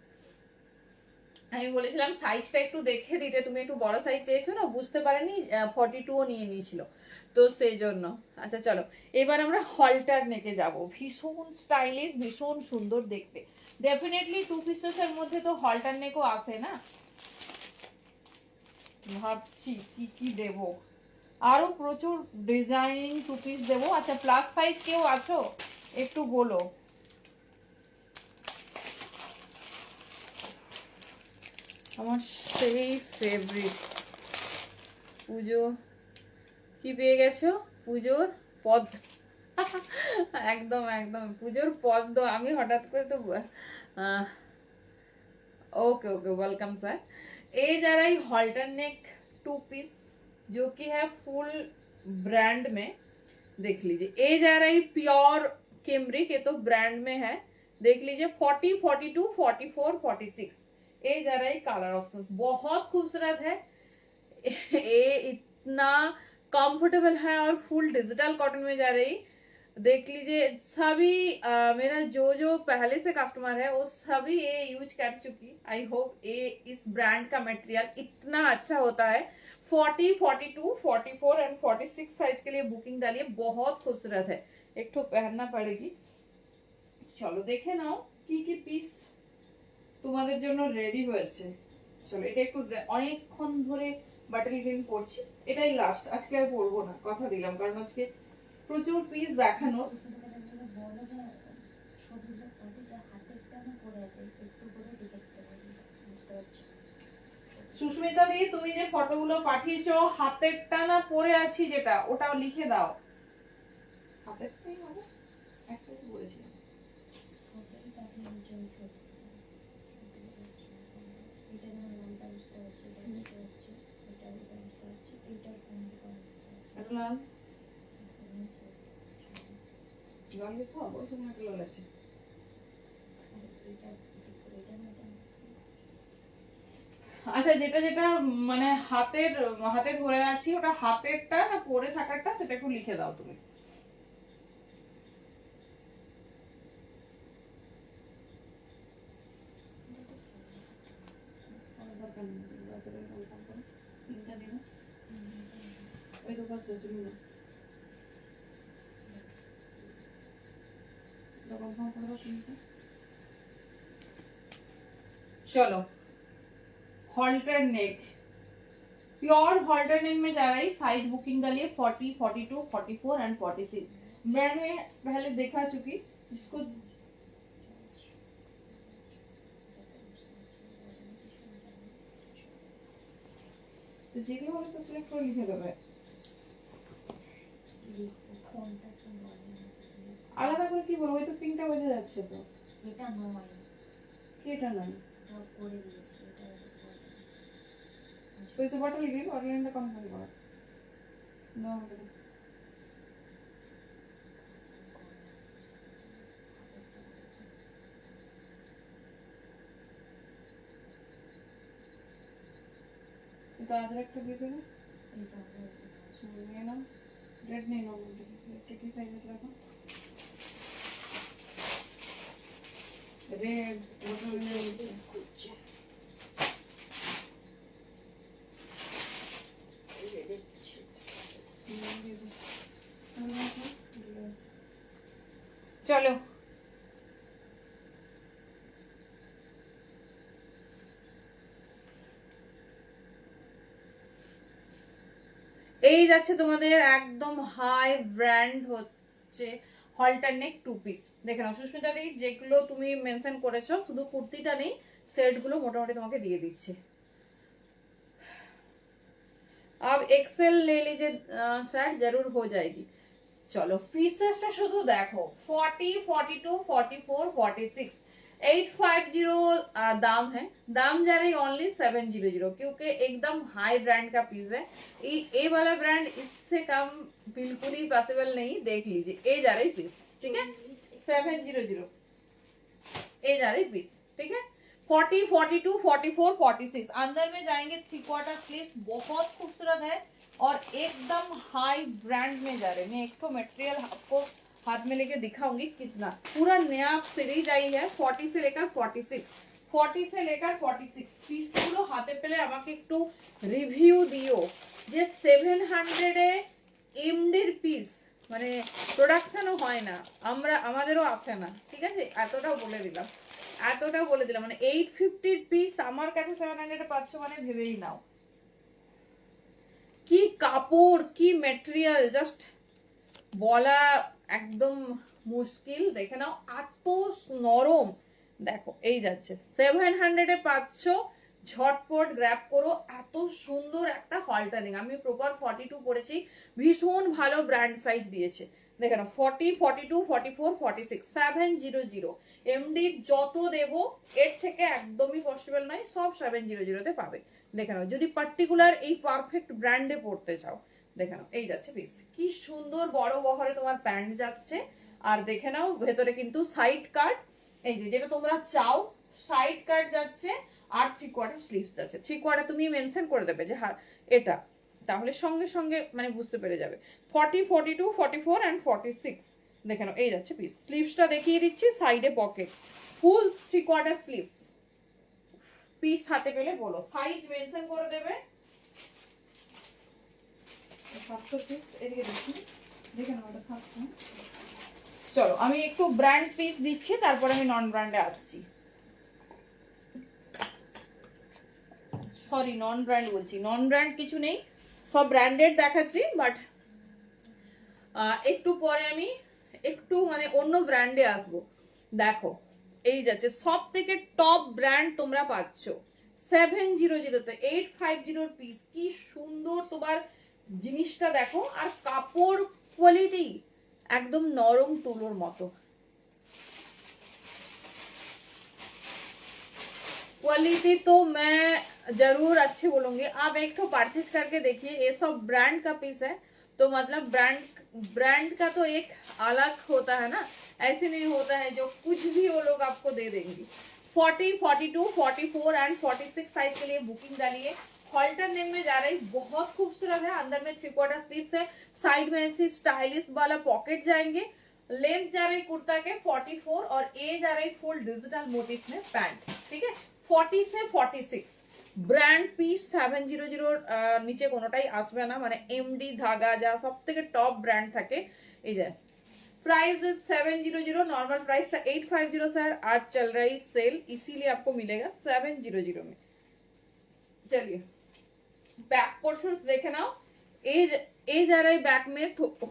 আমি বলেছিলাম সাইজটা একটু দেখে দিতে, তুমি একটু বড় সাইজ চেয়েছো না, বুঝতে পারেনি, 42ও নিয়ে নিয়েছিল, তো সেই জন্য। আচ্ছা চলো, এবার আমরা হলটার নেকে যাব। ভীষণ স্টাইলিশ, ভীষণ সুন্দর দেখতে। ডেফিনেটলি 2 পিসের মধ্যে তো হলটার নেকও আসে না, ভাবছি কি কি দেব। আরো প্রচুর ডিজাইন 2 পিস দেবো। আচ্ছা, প্লাস সাইজ কেউ আছো একটু বলো। আমার সেই ফেভারিট পুজো কি পেয়ে গেছো, পুজোর একদম একদম পুজোর পদ্ম আমি হঠাৎ করে তো ओके ओके वेलकम सर। ये जा रहा है हॉल्टर नेक 2 पीस जो कि है फुल ब्रांड में। देख लीजिए ये जा रहा है प्योर केम्ब्रिक, ये तो ब्रांड में है। देख लीजिए 40, 42, 44, 46 ये जा रहा है कलर ऑप्शन, बहुत खूबसूरत है। ये इतना कंफर्टेबल है और फुल डिजिटल कॉटन में जा रही। देख लीजिए सभी मेरा जो जो पहले से कस्टमर है वो सभी ये यूज कर चुकी। आई होप ये इस ब्रांड का मटेरियल इतना अच्छा होता है। 40, 42, 44 एंड 46 साइज के लिए बुकिंग डालिए, बहुत खूबसूरत है। एक तो पहनना पड़ेगी। चलो देखे नाओ কি পিস তোমাদের জন্য রেডি হয়েছে। চলো এটা একটু অনেকক্ষণ ধরে বাটল গ্রিন পরছি, এটাই লাস্ট, আজকে আর পরবো না, কথা দিলাম, কারণ আজকে প্রচুর পিস দেখানোর। সুস্মিতা দি তুমি যে ফটোগুলো পাঠিয়েছো হাতেরটা না পরে আছি যেটা, ওটাও লিখে দাও। হাতেরটাই হবে, একটাই তো বলেছিলাম। আচ্ছা যেটা যেটা মানে হাতের হাতে ধরে আছি ওটা হাতেরটা না পরে থাকারটা সেটা একটু লিখে দাও তুমি। चलो halter neck, pure halter neck में जा रही। साइज बुकिंग डालिए 40, 42, 44 एंड 46। मैंने पहले देखा चुकी जिसको তো যেগুলো হলে তো সিলেক্ট করে লিখে দেবে। আলাদা করে কি বলবো, ওই তো পিঙ্কটা বোঝা যাচ্ছে তো। এটা নয়, এটা নয়, এটা করে দিয়েছি, এটা ওই তো বটল গ্রিন, বটল গ্রিনটা কনফার্ম করা না হবে না। এটা আধার একটা দিয়ে দেবে। এটা নিয়ে নাও, রেড নিয়ে নাও, একটা কি সাইজ আছে দেখো, রেড বটল গ্রিন। চলো এই যাচ্ছে তোমাদের একদম হাই ব্র্যান্ড হচ্ছে হল্টার নেক 2 পিস। দেখে নাও সুস্মিতা দি, যেগুলো তুমি মেনশন করেছো শুধু কুর্তিটা নেই, সেটগুলো মোটামুটি তোমাকে দিয়ে দিচ্ছে। अब एक्सेल ले लीजिए सर, जरूर हो जाएगी। चलो पीसेसটা শুধু দেখো 40, 42, 44, 46 850 दाम है। दाम जा रही ओनली 700 क्योंकि एकदम हाई ब्रांड का पीस है। ये वाला ब्रांड इससे कम बिल्कुल ही पॉसिबल नहीं। देख लीजिए ये जा रही पीस, ठीक है 700 ये जा रही पीस, ठीक है 40, 42, 44, 46 अंदर में जाएंगे 3/4 स्लीव, बहुत खूबसूरत है और एकदम हाई ब्रांड में जा रहे हैं। मैं एक तो मटेरियल आपको हाथ में लेके दिखाऊंगी कितना पूरा नया सीरीज आई है। 40 से लेकर 46, 40 से लेकर 46 পিসগুলো হাতে পেলে আমাকে একটু রিভিউ দিও যে 700 এ এমডির পিস মানে প্রোডাকশনও হয় না, আমাদেরও আসে না, ঠিক আছে এতটাও বলে দিলাম, মানে 850 পিস আমার কাছে 700 এ পাচ্ছ মানে ভেবেই নাও কি কাপড় কি ম্যাটেরিয়াল, জাস্ট বলা একদম মুশকিল। দেখে নাও এত নরম, দেখো এই যাচ্ছে 700 এ পাচ্ছ, ঝটপট গ্র্যাব করো। এত সুন্দর একটা হলটারিং, আমি প্রপার 42 পরেছি, ভীষণ ভালো ব্র্যান্ড সাইজ দিয়েছে। দেখে নাও 40, 42, 44, 46, 700। এমডি যত দেব এর থেকে একদমই পসিবল নয়, সব 700 তে পাবে। দেখে নাও যদি পার্টিকুলার এই পারফেক্ট ব্র্যান্ডে পড়তে চাও, দেখে নাও এই যাচ্ছে পিস, কি সুন্দর বড় বহরে তোমার প্যান্ট যাচ্ছে। আর দেখে নাও ভেতরে কিন্তু সাইড কাট, এই যে যেটা তোমরা চাও সাইড কাট যাচ্ছে, আর 3/4 স্লিভস যাচ্ছে। 3/4 তুমি মেনশন করে দেবে যে হ্যাঁ এটা, তাহলে সঙ্গে সঙ্গে মানে বুঝতে পেরে যাবে। 40, 42, 44 অ্যান্ড 46 দেখে নাও এই যাচ্ছে পিস। স্লিভসটা দেখিয়ে দিচ্ছি, সাইডে পকেট, ফুল 3/4 স্লিভস। পিস হাতে পেলে বলো, সাইজ মেনশন করে দেবে। পিস এদিকে দেখি, দেখে নাও এটা 700। চলো আমি একটু ব্র্যান্ড পিস দিচ্ছি, তারপর আমি নন ব্র্যান্ডে আসছি। সরি নন ব্র্যান্ড বলছি, নন ব্র্যান্ড কিছু নেই, সব ব্র্যান্ডেড দেখাচ্ছি। বাট একটু পরে আমি একটু মানে অন্য ব্র্যান্ডে আসবো। দেখো এই যাচ্ছে সব থেকে টপ ব্র্যান্ড তোমরা পাচ্ছ 700-তে, 850 পিস। কি সুন্দর তোমার জিনিসটা দেখো, আর কাপড় কোয়ালিটি একদম নরম তুলোর মতো। क्वालिटी तो मैं जरूर अच्छी बोलूंगी, आप एक तो परचेज करके देखिए। ये सब ब्रांड का पीस है, तो मतलब ब्रांड का तो एक अलग होता है ना, ऐसे नहीं होता है जो कुछ भी वो लोग आपको दे देंगे। 40, 42, 44 एंड 46 साइज के लिए बुकिंग डालिए। हॉल्टर नेक में जा रही, बहुत खूबसूरत है। अंदर में 3/4 स्लीव्स है, साइड में ऐसी स्टाइलिश वाला पॉकेट जाएंगे। लेंथ जा रही कुर्ता के 44 और ए जा रही फुल डिजिटल मोटिफ में पैंट, ठीक है। 40 से 46 ব্র্যান্ড পিস 700 নিচে কোনোটাই আসবে না, মানে এমডি ধাগা যা সব থেকে টপ ব্র্যান্ড থাকে। এই যে प्राइस 700, नॉर्मल प्राइस था 850 सर, आज चल रही सेल इसीलिए आपको मिलेगा 700 में। चलिए बैक पोर्शन देखे ना, ए जा रहा है बैक में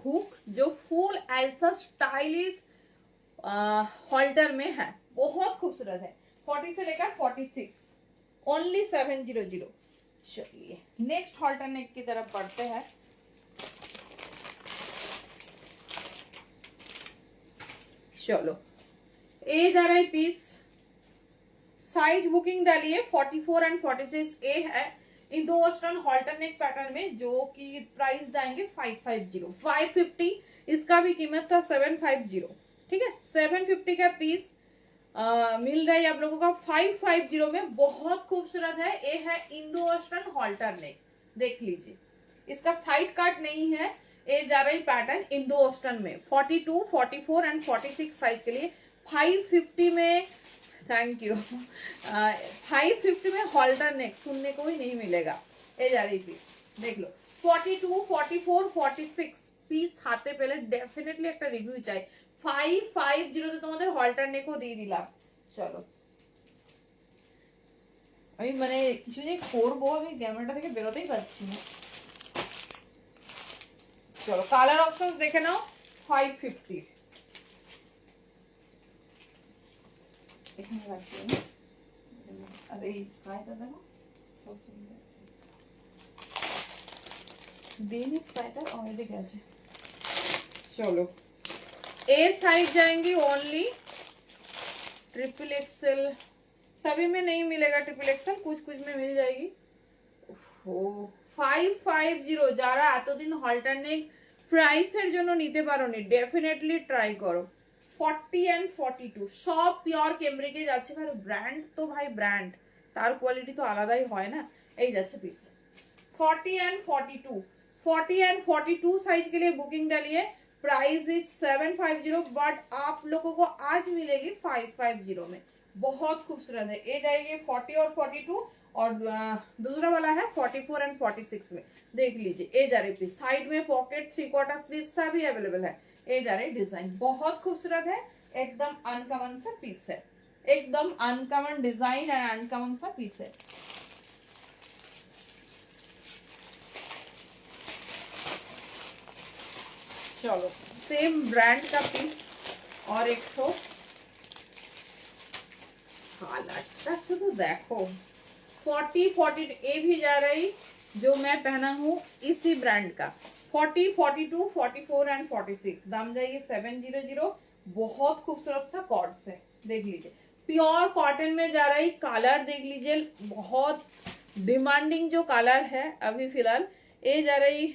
हुक, जो फुल ऐसा स्टाइलिश हॉल्टर में है, बहुत खूबसूरत है। 40 से लेकर 46 ओनली 700। चलिए नेक्स्ट हॉल्टर नेक की तरफ बढ़ते हैं। चलो ए जा रहा है पीस, साइज बुकिंग डालिए 44 एंड 46 ए है। Indo western halter neck pattern में, जो कि प्राइस जाएंगे 550, 550। इसका भी कीमत था 750, ठीक है। 750 का पीस मिल रहा है आप लोगों का 550 में, बहुत खूबसूरत है। ये है इंडो वेस्टर्न हॉल्टर नेक, देख लीजिए। इसका साइड कट नहीं है, ये जा रही पैटर्न इंडो वेस्टर्न में 42, 44 एंड 46 साइज के लिए 550 में। Thank you. 550 में हॉल्टर नेक सुनने को ही नहीं मिलेगा। ये जा रही पीस देख लो, 42, 44, 46 পিস হাতে পেলে ডেফিনেটলি একটা রিভিউ চাই। 550 তে তোমাদের হলটার নেকও দিয়ে দিলাম। চলো আমি মানে কিছু যে করবো, আমি ক্যামেরাটা থেকে বেরোতেই পারছি না। চলো কালার অপশনস দেখে নাও। 550 এখানে রাখছি না, আর এই স্কাইটা দেখো, देनी स्वेटर और ये कैसे। चलो ए साइज जाएंगी ओनली ट्रिपल एक्सएल, सभी में नहीं मिलेगा ट्रिपल एक्सएल, कुछ कुछ में मिल जाएगी। ओ 550 যারা এতদিন হলটার নেক প্রাইসের জন্য নিতে পারোনি, ডেফিনেটলি ট্রাই করো। 40 এন্ড 42 সব পিওর কেমব্রিকে যাচ্ছে ভাই। ব্র্যান্ড তো ভাই ব্র্যান্ড, তার কোয়ালিটি তো আলাদাই হয় না। এই যাচ্ছে পিস 40 एंड 42, 40 एंड 42 साइज के लिए बुकिंग डालिए। प्राइस इज 750, बट आप लोगों को आज मिलेगी 550 में। बहुत खूबसूरत है। ये जाएगी 40 और 42, और दूसरा वाला है 44 एंड 46 में। देख लीजिए ये जा रही पीस, साइड में पॉकेट 3/4 स्लीव सभी अवेलेबल है। ये जा रही डिजाइन बहुत खूबसूरत है, एकदम अनकॉमन सा पीस है, एकदम अनकॉमन डिजाइन एंड अनकॉमन सा पीस है। चलो सेम ब्रांड का पीस और एक तो तो देखो 40 ये भी जा रही, जो मैं पहना हूँ इसी ब्रांड का 40, 42, 44 एंड 46 दाम जाएगी 700। बहुत खूबसूरत सा कॉर्ड से देख लीजिए, प्योर कॉटन में जा रही। कलर देख लीजिए, बहुत डिमांडिंग जो कलर है अभी फिलहाल ये जा रही।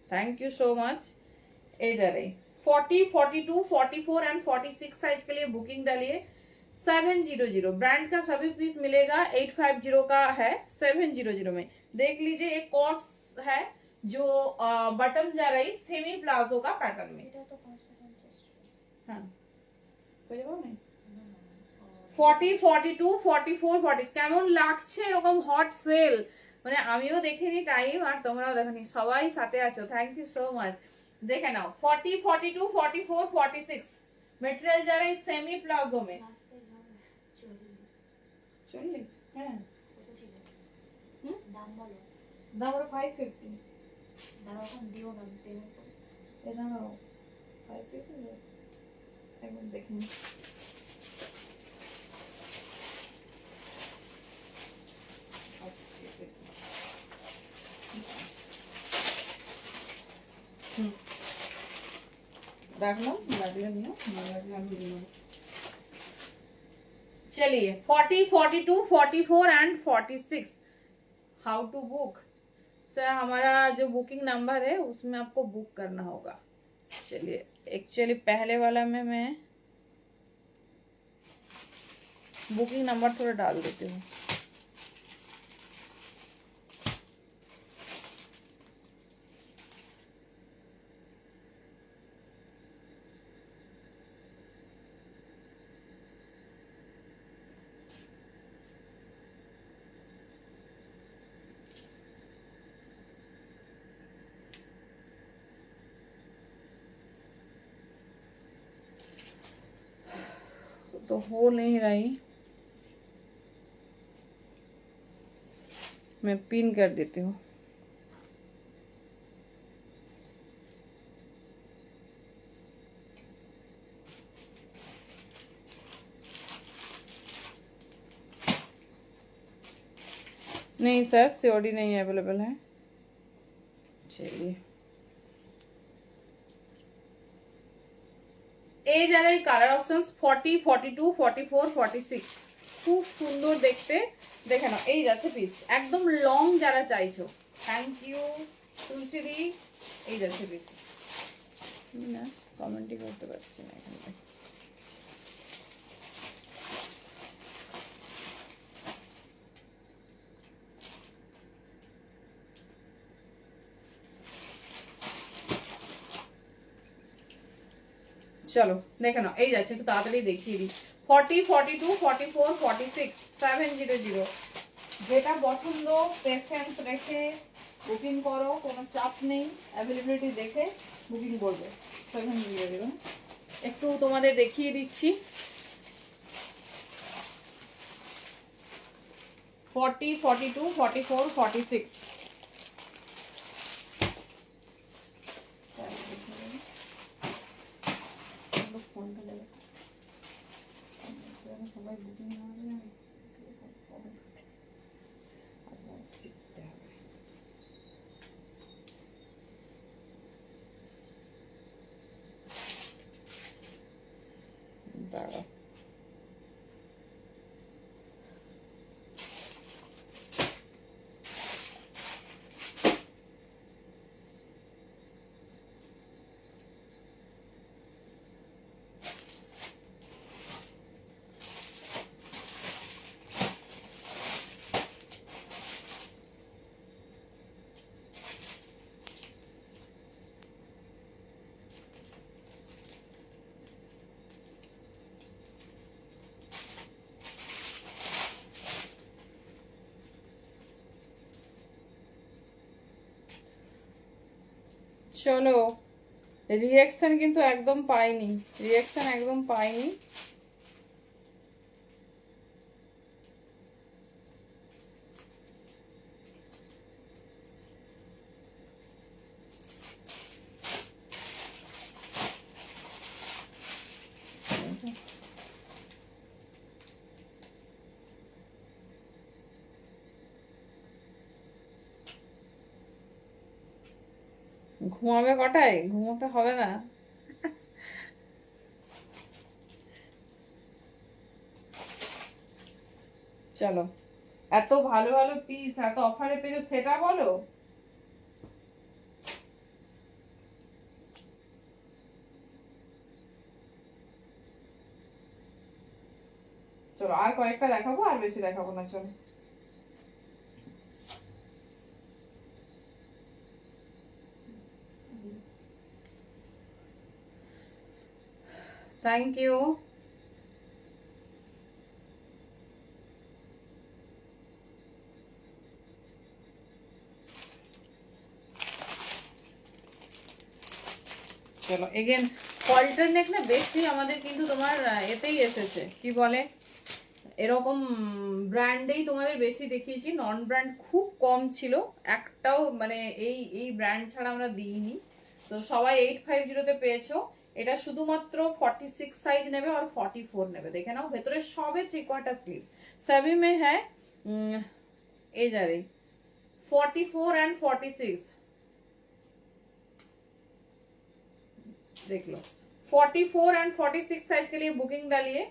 Thank you so much. ये जा रही 40, 42, 44 एंड 46 साइज के लिए बुकिंग डालिए। 700 ब्रांड का सभी पीस मिलेगा। 850 का है 700 में। देख लीजिए एक कॉर्ड्स है जो बटन जा रही सेमी प्लाजो का पैटर्न में। এটা তো 550 हाँ कोई जवाब नहीं। না না 40, 42, 44, 40 কেমন লাগছে এরকম হট সেল, মানে আমিও দেখিনি টাইম আর তোমরাও দেখনি, সবাই সাথে আছো, থ্যাংক ইউ সো মাচ। দেখে নাও 40, 42, 44, 46 মেটেরিয়াল যারা এই সেমি প্লাজো মে। রাস্তায় যাবে 40 40 হ্যাঁ কত ছিল হুম দাম বলো দাম হলো 550। দাঁড়াও এখন দিও না পেমেন্ট করো এটা নাও 550 একবার দেখুন। রাখলাম, লাগলে নিও, না লাগলে আমি দিয়ে নেবো। चलिए 40, 42, 44 and 46 how to book. Sir हमारा जो बुकिंग नंबर है उसमें आपको बुक करना होगा। चलिए एक्चुअली पहले वाला में मैं बुकिंग नंबर थोड़ा डाल देती हूँ। तो हो नहीं रही, मैं पिन कर देती हूँ। नहीं सर सीओडी नहीं अवेलेबल है। चलिए এই যারা এই কালার অপশনস 40, 42, 44, 46 খুব সুন্দর দেখতে। দেখে নাও এই যাচ্ছে পিস একদম লং যারা চাইছো। থ্যাংক ইউ তুলসিদি। এই যাচ্ছে পিস না কমেন্টই করতে পারছি না এখানে। চলো দেখে নাও এই যাচ্ছে, একটু তাড়াতাড়ি দেখিয়ে দিই। 40, 42, 44, 46 700 যেটা পছন্দ পেশেন্স রেখে বুকিং করো, কোনো চাপ নেই, অ্যাভেলেবিলিটি দেখে বুকিং করবে। 700 একটু তোমাদের দেখিয়ে দিচ্ছি। 40, 42, 44, 46 ফোনটা দেবে সবাই বুকিং না হলে আচ্ছা শিখতে হবে। দাঁড়াও চলো রিঅ্যাকশন কিন্তু একদম পাইনি, রিঅ্যাকশন একদম পাইনি। ঘুমাবে কটায়? ঘুমোতে হবে না। চলো, এত ভালো ভালো পিস এত অফারে পেয়েছো সেটা বলো। চলো আর কয়েকটা দেখাবো, আর বেশি দেখাবো না। চলো, থ্যাংক ইউ। চলো এগেন, ফল্টার নেক না বেশি আমাদের কিন্তু তোমার এতেই এসেছে, কি বলে, এরকম ব্র্যান্ডেই তোমাদের বেশি দেখিয়েছি। নন ব্র্যান্ড খুব কম ছিল, একটাও মানে এই এই ব্র্যান্ড ছাড়া আমরা দিইনি। তো সবাই 850-তে পেয়েছো। এটা শুধুমাত্র 46 সাইজ নেবে আর 44 নেবে। দেখে নাও ভেতরে সবে 3/4 স্লিভস। सभी में है ये जा रही 44 एंड 46। देख लो 44 एंड 46 साइज के लिए बुकिंग डालिए।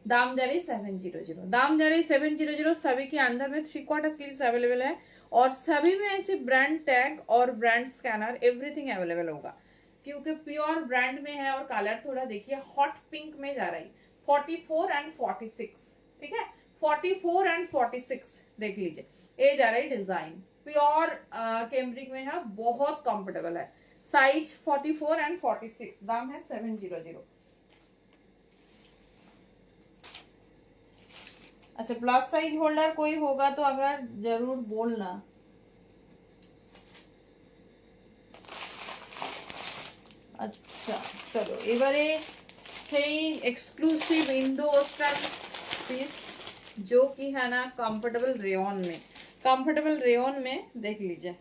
दाम जा रही 700, दाम जा रही 700। सभी के अंदर में 3/4 स्लीव्स अवेलेबल है और सभी में ऐसे ब्रांड टैग और ब्रांड स्कैनर एवरीथिंग अवेलेबल होगा, क्योंकि प्योर ब्रांड में है। और कलर थोड़ा देखिए हॉट पिंक में जा रही 44 एंड 46, ठीक है। 44 एंड 46 देख लीजिए, ये जा रही डिजाइन प्योर कैमरिक में है, बहुत कंफर्टेबल है। साइज 44 एंड 46, दाम है 700। अच्छा, प्लस साइज होल्डर कोई होगा तो अगर जरूर बोलना। আচ্ছা চলো এবারে সেই एक्सक्लूसिव इंडो वेस्टर्न पीस जो कि है ना कंफर्टेबल रेयन में, कंफर्टेबल रेयन में देख लीजिए।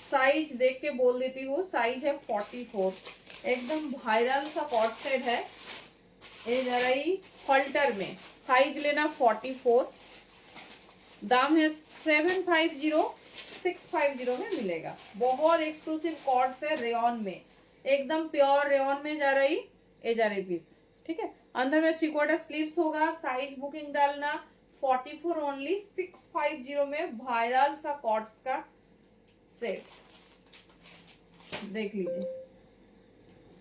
साइज देख के बोल देती हूँ, साइज है 44, एकदम वायरल सा कॉट सेट है। ये जा रही हॉल्टर में, साइज लेना 44, दाम है 750, 650 में मिलेगा। बहुत एक्सक्लूसिव कॉर्ड है रेयन में, एकदम प्योर रेयन में जा रही, ये जा रही पीस, ठीक है। अंदर में 3/4 स्लीव्स होगा। साइज बुकिंग डालना 44 ओनली, 650 में वायरल सा कॉर्ड्स का सेट देख लीजिए,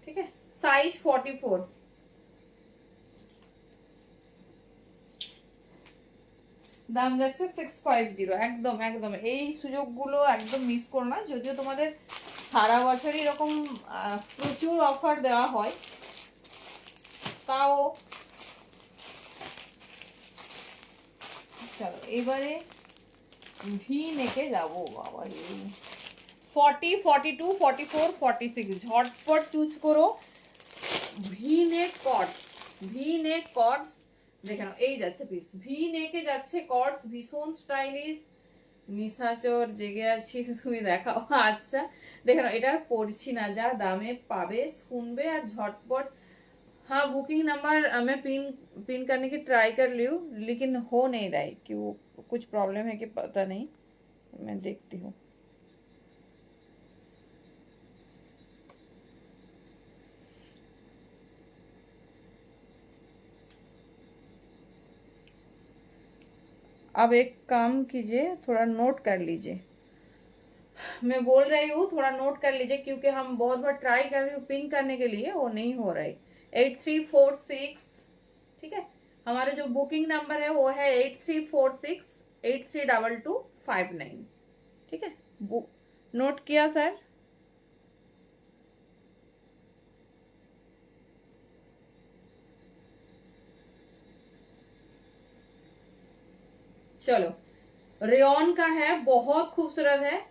ठीक है। साइज 44, দাম যাচ্ছে 650। একদম একদম এই সুযোগগুলো একদম মিস করো না। যদিও তোমাদের সারা বছরই এরকম প্রচুর অফার দেওয়া হয়, তাও চলো এবারে ভি নেকে যাবো। বাবা 40, 42, 44, 46 ঝটপট চুজ করো। ভি নেক কটস, ভি নেক কটস দেখে নাও, এই যাচ্ছে পিস ভি নেকে যাচ্ছে কটস, ভীষণ স্টাইলিশ। নিশাচর জেগে আছি, তুমি দেখাও। আচ্ছা দেখে নাও, এটা পড়ছি না, যা দামে পাবে শুনবে আর ঝটপট। हाँ बुकिंग नंबर मैं पिन पिन करने की ट्राई कर ली हूँ, लेकिन हो नहीं रहा है, कि वो कुछ प्रॉब्लम है कि पता नहीं, मैं देखती हूँ। अब एक काम कीजिए, थोड़ा नोट कर लीजिए। मैं बोल रही हूँ थोड़ा नोट कर लीजिए, क्योंकि हम बहुत बार ट्राई कर रही हूँ पिन करने के लिए, वो नहीं हो रहा है। 8346, ठीक है। हमारा जो बुकिंग नंबर है वो है 8346832259, ठीक है। नोट किया सर? चलो रेयन का है, बहुत खूबसूरत है,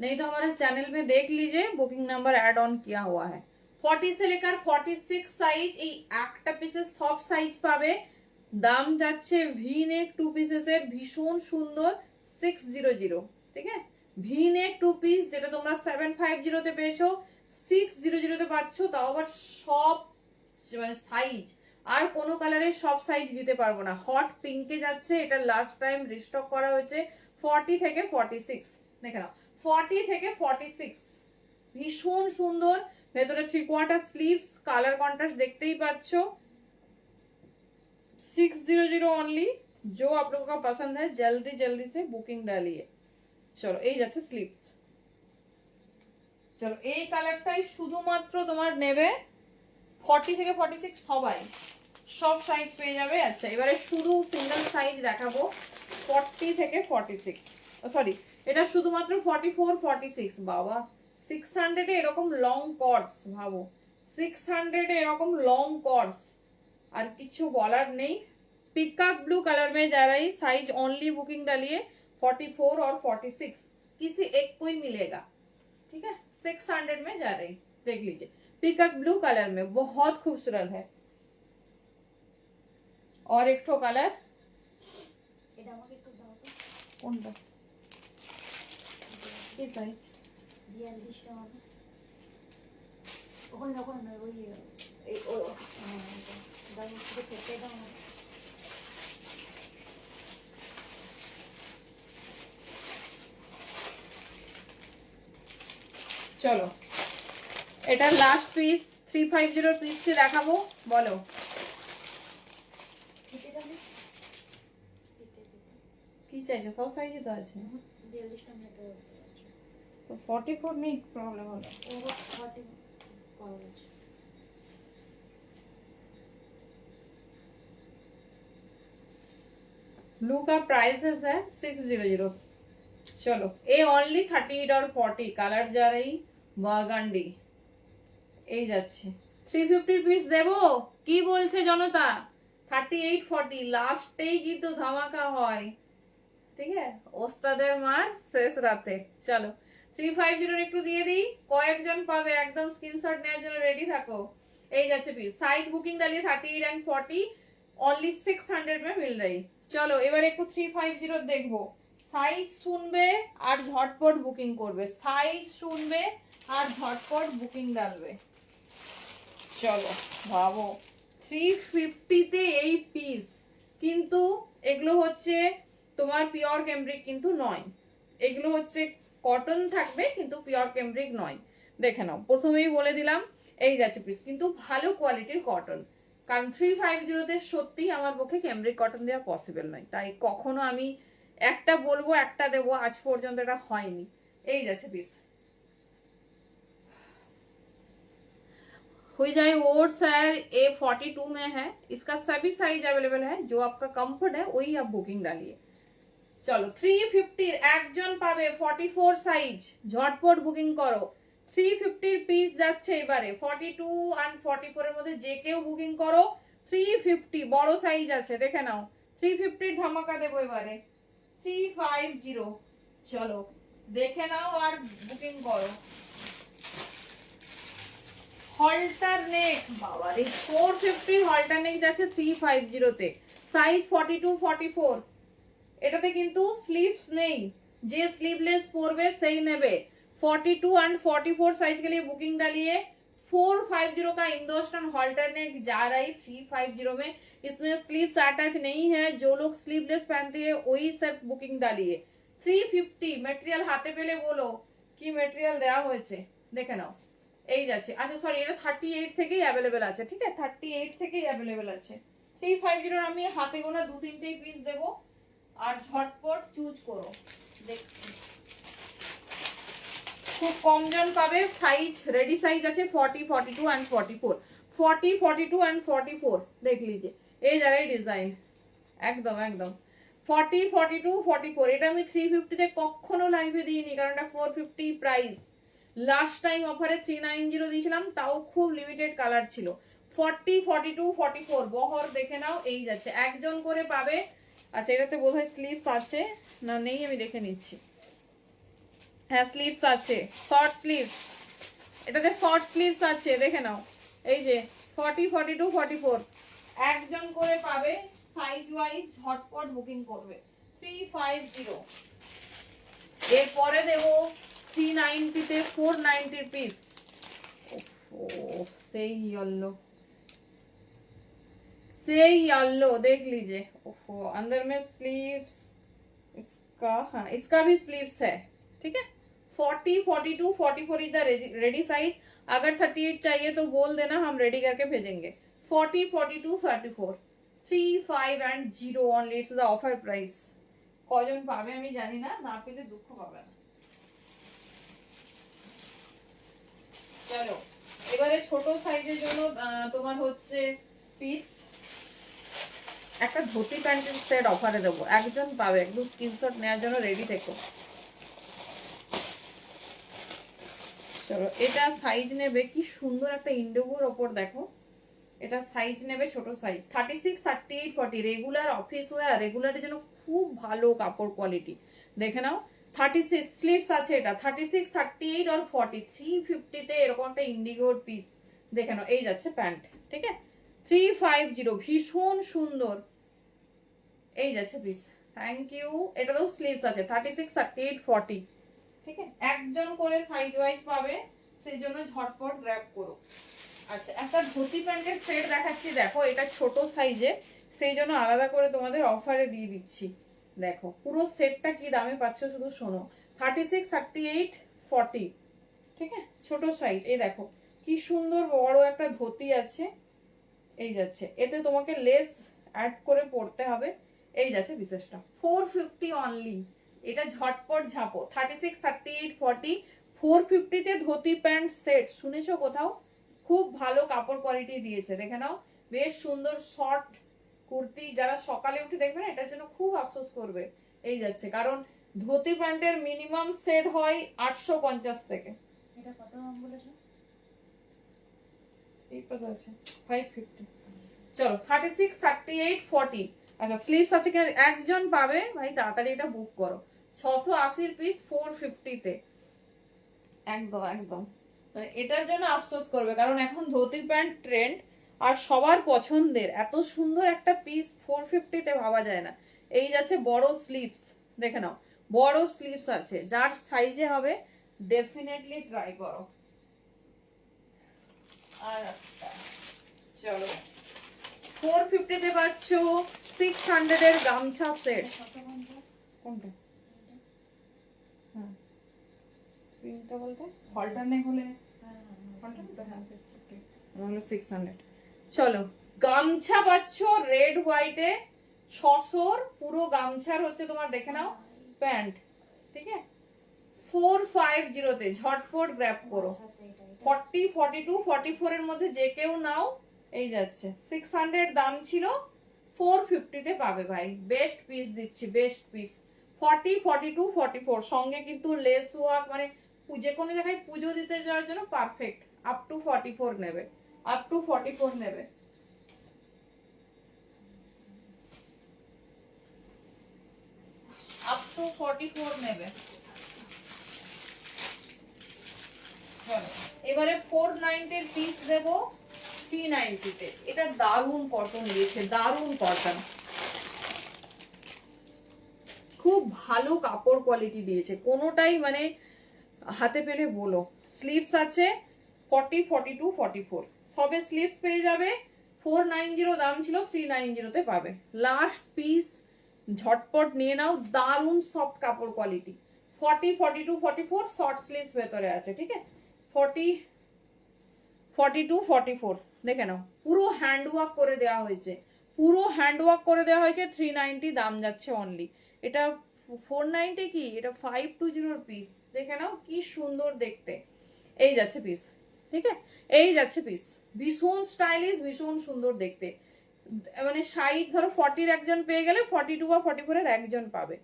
नहीं तो हमारे चैनल में देख लीजिए, बुकिंग नंबर ऐड ऑन किया हुआ है। 40 से लेकर 46 সাইজ, এই একটা পিসের সব সাইজ পাবে। দাম যাচ্ছে ভি নেক 2 পিসেসের, ভীষণ সুন্দর 600, ঠিক আছে। ভি নেক 2 পিস যেটা তোমরা 750 তে পেয়েছো, 600 তে পাচ্ছ, তাও আবার সব মানে সাইজ। আর কোনো কালারের সব সাইজ দিতে পারবো না। হট পিঙ্কে যাচ্ছে, এটা লাস্ট টাইম রিস্টক করা হয়েছে 40 থেকে 46, দেখে নাও 40 থেকে 46 ভীষণ সুন্দর, ভেতরে 3/4 স্লিভস, কালার কন্ট্রাস্ট দেখতেই পাচ্ছ। 600 ओनली। जो आप लोगों का पसंद है जल्दी जल्दी से बुकिंग डालिए। চলো এই যাচ্ছে স্লিভস। চলো এই কালারটাই শুধুমাত্র তোমার নেবে 40 থেকে 46 সবাই, সব সাইজ পেয়ে যাবে। আচ্ছা এবারে শুধু সিঙ্গেল সাইজ দেখাবো 40 থেকে 46, সরি এটা শুধুমাত্র 44 46। বাবা 600 এ এরকম লং কর্ডস, ভাবো 600 এ এরকম লং কর্ডস, আর কিছু বলার নেই। पिकअप ब्लू कलर में जा रही, साइज ओनली बुकिंग डालिए 44 और 46, किसी एक को ही मिलेगा, ठीक है। 600 में जा रही, देख लीजिए पिकअप ब्लू कलर में बहुत खूबसूरत है। और एक ठो कलर এটা আমাকে একটু দাও তো। কোনটা কি সাইজ 42 টা হবে। ওখানে ওখানে নয়, ওই এই ও দাও একটু কেটে দাও না। চলো এটা লাস্ট পিস 350 পিসটি দেখাবো, বলো কেটে দাও না। কেটে কেটে কি চাইছো, সব সাইজই তো আছে। 42 টা মেটে আছে। তো 44 নেই, প্রবলেম হলো। ও 40 করা আছে। ब्लू का प्राइस है 600। चलो ये ओनली 38 और 40 কালার যা रही বাগান্ডি, এই যাচ্ছে 350 পিস দেবো, কি বলছে জনতা? 38 40 লাস্টেই কিন্তু ধামাকা হয়, ঠিক আছে, ওস্তাদের মার শেষ রাতে। চলো 350 একটু দিয়ে দিই, কয়েকজন পাবে, একদম স্ক্রিনশট নেওয়ার জন্য রেডি থাকো। এই যাচ্ছে পিস, সাইজ বুকিং ডালিয়ে 38 एंड 40 ओनली 600 में मिल रही। চলো এবার একটু 350 দেখবো। সাইজ শুনবে আর ঝটপট বুকিং করবে, সাইজ শুনবে আর ঝটপট বুকিং ডালবে। চলো ভাবো 350 তে এই পিস, কিন্তু এগুলো হচ্ছে তোমার পিওর ক্যামব্রিক কিন্তু নয়, এগুলো হচ্ছে কটন থাকবে কিন্তু পিওর ক্যামব্রিক নয়। দেখে নাও, প্রথমেই বলে দিলাম এই যাচ্ছে পিস, কিন্তু ভালো কোয়ালিটির কটন, কারণ 350 তে সত্যি আমার পক্ষে ক্যামব্রিক কটন দেওয়া পসিবল নয়, তাই কখনো আমি একটা বলবো একটা দেবো, আজ পর্যন্ত এটা হয়নি। এই যাচ্ছে পিস, हो जाए और सर ये 42 में है, इसका सभी साइज अवेलेबल है, जो आपका कंफर्ट है वही आप बुकिंग डालिए। চলো 350 একজন পাবে 44 সাইজ, ঝটপট বুকিং করো। 350 পিস যাচ্ছে এবারে 42 আর 44 এর মধ্যে যে কেউ বুকিং করো। 350 বড় সাইজ আছে, দেখে নাও 350 ধামাকা দেবো এবারে 350। চলো দেখে নাও আর বুকিং করো। হল্টার নেক, বাবা রে 450 হল্টার নেক যাচ্ছে 350 তে, সাইজ 42 44। এটাতে কিন্তু স্লিভস নেই, যে स्लीवलेस পরবে সেই নেবে। 42 एंड 44 साइज के लिए बुकिंग डालिए। 450 का इंडोस्टन हॉल्टर नेक जा रही 350 में, इसमें स्लीव्स अटैच नहीं है, जो लोग स्लीवलेस पहनते हैं वही सिर्फ बुकिंग डालिए। 350 মেটেরিয়াল হাতে পেলে বলো কি মেটেরিয়াল দেওয়া হয়েছে, দেখে নাও। এই যাচ্ছে, আচ্ছা সরি এটা 38 থেকেই অ্যাভেলেবেল আছে, ঠিক আছে 38 থেকেই অ্যাভেলেবেল আছে। 350 আমি হাতে গোনা 2-3টেই পিস দেবো, আর ঝটপট চুজ করো। দেখছি খুব কম জন পাবে। সাইজ রেডি সাইজ আছে 40 42 एंड 44, 40 42 एंड 44 দেখ লিজিए। এই যারাই ডিজাইন একদম একদম 40 42 44। এটা আমি 350 তে কখনো লাইভে দিইনি, কারণ এটা 450 প্রাইস। লাস্ট টাইম অফারে 390 দিয়েছিলাম, তাও খুব লিমিটেড কালার ছিল। 40 42 44 বহর দেখে নাও। এই যাচ্ছে, একজন করে পাবে। আচ্ছা এটাতে বোধহয় স্লিভস আছে না নেই, আমি দেখে নিচ্ছি। হ্যাঁ স্লিভস আছে, শর্ট স্লিভস, এটাতে শর্ট স্লিভস আছে, দেখে নাও। এই যে 40 42 44 একজন করে পাবে, সাইজ ওয়াইজ ঝটপট বুকিং করবে। 350 এরপরে দেবো 390 তে 490 পিস। ओह সেই येलो, से येलो देख लीजिए। ओहो अंदर में स्लीव्स, इसका हाँ इसका भी स्लीव्स है, ठीक है। 40, 42, 44 इज द रेडी साइज. अगर 38 चाहिए तो बोल देना, हम रेडी करके भेजेंगे. 40, 42, 44, 3, 5 and 0 only. It's the offer price. কজন পাবে আমি জানি না, না পেলে দুঃখ পাবে না. চলো এবারে ছোট সাইজের জন্য তোমার হচ্ছে পিস একটা ধুতি প্যান্টের সেট অফারে দেবো, একজন পাবে, একদম স্ক্রিনশট নেওয়ার জন্য রেডি থেকো. চলো এটা সাইজ নেবে, কি সুন্দর একটা ইন্ডিগোর ওপর দেখো, এটা সাইজ নেবে ছোট সাইজ 36, 38, 40 রেগুলার অফিস ওয়্যার, রেগুলারের জন্য খুব ভালো কাপড় কোয়ালিটি. দেখে নাও 36 স্লিভস আছে, এটা 36, 38 আর 40 350 তে এরকম একটা ইন্ডিগোর পিস. দেখে নাও এই যাচ্ছে প্যান্ট, ঠিক আছে 350, ভীষণ সুন্দর এই যাচ্ছে পিস. Thank you. এটা তো স্লিভস আছে 36, 38, 40, ঠিক আছে, একজন করে সাইজ ওয়াইজ পাবে, সেই জন্য ঝটপট গ্র্যাব করো. আচ্ছা একটা ধুতি প্যান্টের সেট দেখাচ্ছি, দেখো এটা ছোট সাইজে, সেই জন্য আলাদা করে তোমাদের অফারে দিয়ে দিচ্ছি. দেখো পুরো সেটটা কি দামে পাচ্ছ শুধু শোনো, 36, 38, 40, ঠিক আছে ছোট সাইজ. এই দেখো কি সুন্দর বড় একটা ধুতি আছে, এই যাচ্ছে, এতে তোমাকে লেস অ্যাড করে পড়তে হবে. এই যাচ্ছে বিশেষটা 450 অনলি. এটা ঝটপট ঝাপো 36, 38, 40 450 তে ধুতি প্যান্ট সেট. শুনেছো কোথাও? খুব ভালো কাপড় কোয়ালিটি দিয়েছে, দেখে নাও বেশ সুন্দর শর্ট কুর্তি. যারা সকালে উঠে দেখবে না, এটার জন্য খুব আফসোস করবে. এই যাচ্ছে, কারণ ধুতি প্যান্টের মিনিমাম সেট হয় 850 থেকে. এটা কত বলেছো? এই পাশে আছে 550. চলো 36, 38, 40. আচ্ছা স্লিভস আছে কিনা একজন পাবে ভাই, তাড়াতাড়ি এটা বুক করো. 680 পিস 450 তে, একদম একদম. মানে এটার জন্য আফসোস করবে, কারণ এখন ধুতি প্যান্ট ট্রেন্ড আর সবার পছন্দের. এত সুন্দর একটা পিস 450 তে ভাবা যায় না. এই যাচ্ছে বড় স্লিভস, দেখে নাও বড় স্লিভস আছে, যার সাইজে হবে ডেফিনেটলি ট্রাই করো. আর চলো 450 তে পাচ্ছ 600 এর গামছা সেট. কোনটা? হ্যাঁ পিঙ্কটা বলতে অল্টারনেট হলে হলো 600. চলো গামছা পাচ্ছ রেড হোয়াইটে 600 পুরো গামছার হচ্ছে তোমার, দেখে নাও প্যান্ট, ঠিক আছে 450 তে ঝটপট গ্র্যাব করো. 40, 42, 44 এর মধ্যে যে কেউ নাও. এই যাচ্ছে 600 দাম ছিল, 450 তে পাবে ভাই. বেস্ট পিস দিচ্ছি, বেস্ট পিস. 40, 42, 44 সঙ্গে কিন্তু লেস ওয়ার্ক, মানে যে কোনো জায়গায় পুজো দিতে যাওয়ার জন্য পারফেক্ট. আপ টু 44 নেবে, আপ টু 44 নেবে. আপ টু 44 নেবে. এবারে 490 এর পিস দেবো 390 তে. এটা দারুন কটন দিয়েছে, দারুন কটন, খুব ভালো কাপড় কোয়ালিটি দিয়েছে, কোনোটাই মানে হাতে পেলে বলো. স্লিভস আছে 40, 42, 44 সবে স্লিভস পেয়ে যাবে. 490 দাম ছিল, 390 তে পাবে. লাস্ট পিস ঝটপট নিয়ে নাও, দারুন সফট কাপড় কোয়ালিটি. 40, 42, 44 শর্ট স্লিভস ভেতরে আছে, ঠিক আছে 40, 42, 44 দেখে নাও পুরো হ্যান্ড ওয়ার্ক করে দেওয়া হয়েছে, পুরো হ্যান্ড ওয়ার্ক করে দেওয়া হয়েছে. 390 দাম যাচ্ছে অনলি. এটা 490 কি, এটা 520 পিস. দেখে নাও কি সুন্দর দেখতে. এই যাচ্ছে পিস, ঠিক আছে এই যাচ্ছে পিস, ভীষণ স্টাইলিশ, ভীষণ সুন্দর দেখতে. মানে সাইজ ধরো 40 একজন পেয়ে গেলে 42 বা 44 এর একজন পাবে.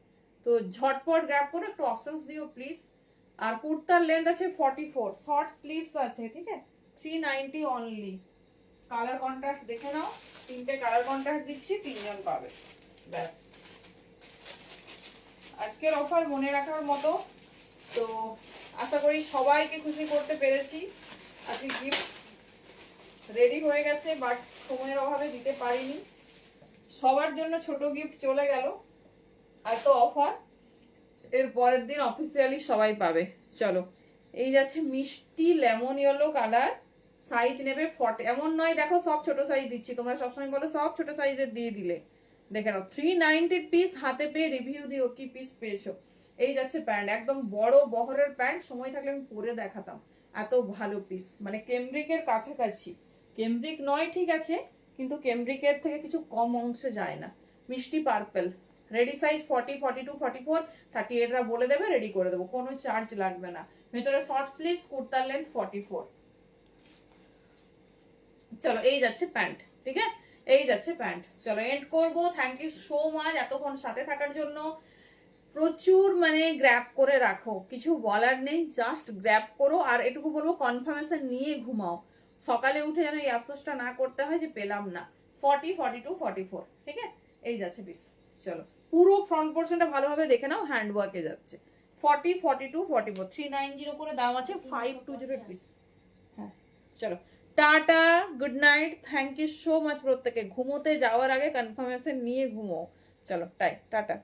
তো ঝটপট গ্র্যাব করে একটু অপশনস দিও প্লিজ. আর কুর্তার লেন্থ আছে 44, শর্ট স্লিভস আছে, ঠিক আছে 390 অনলি. কালার কন্ট্রাস্ট দেখে নাও, তিনটে কালার কন্ট্রাস্ট দিচ্ছি, তিনজন পাবে. ব্যাস আজকের অফার মনে রাখার মতো. তো আশা করি সবাইকে খুশি করতে পেরেছি. আজকে গিফট রেডি হয়ে গেছে, বাট সময়ের অভাবে দিতে পারিনি. সবার জন্য ছোট গিফট চলে গেল. আর তো অফার এর পরের দিন অফিসিয়ালি সবাই পাবে. চলো এই যাচ্ছে মিষ্টি লেমন ইয়েলো কালার. সাইজ নেবে 40. এমন নয় দেখো সব ছোট সাইজ দিচ্ছি, তোমরা সবসময় বলো সব ছোট সাইজের দিয়ে দিলে. দেখে নাও 390 পিস হাতে পেয়ে রিভিউ দিও কি পিস পেয়েছো. এই যাচ্ছে প্যান্ট, একদম বড় বহরের প্যান্ট, সময় থাকলে আমি পরে দেখাতাম, এত ভালো পিস, মানে কেমব্রিকের কাছাকাছি। কেমব্রিক নয় ঠিক আছে, কিন্তু কেমব্রিকের থেকে কিছু কম অংশে যায় না। মিষ্টি পার্পল, রেডি সাইজ 40, 42, 44, 38রা বলে দেবে, রেডি করে দেবো, কোনো চার্জ লাগবে না। ভেতরে শর্ট স্লিভস, কুর্তার লেন্থ 44। চলো এই যাচ্ছে প্যান্ট, ঠিক আছে, এই যাচ্ছে প্যান্ট। চলো এন্ড করবো। থ্যাংক ইউ সো মাচ এতক্ষণ সাথে থাকার জন্য। প্রচুর মানে গ্র্যাব করে রাখো, কিছু বলার নেই, জাস্ট গ্র্যাব করো। আর এটুকু বলবো, কনফার্মেশন নিয়ে ঘুমাও, সকালে উঠে যেন এই আফসোসটা না করতে হয় যে পেলাম না। 40, 42, 44, ঠিক আছে, এই যাচ্ছে পিস। চলো পুরো ফ্রন্ট পোর্শনটা ভালোভাবে দেখে নাও, হ্যান্ড ওয়ার্কে যাচ্ছে। 40, 42, 44, 390 করে দাম আছে, 520 পিস। হ্যাঁ চলো টাটা, good night, thank you so much প্রত্যেকে। ঘুমোতে যাওয়ার আগে কনফার্মেশন নিয়ে ঘুমো। চলো টাটা।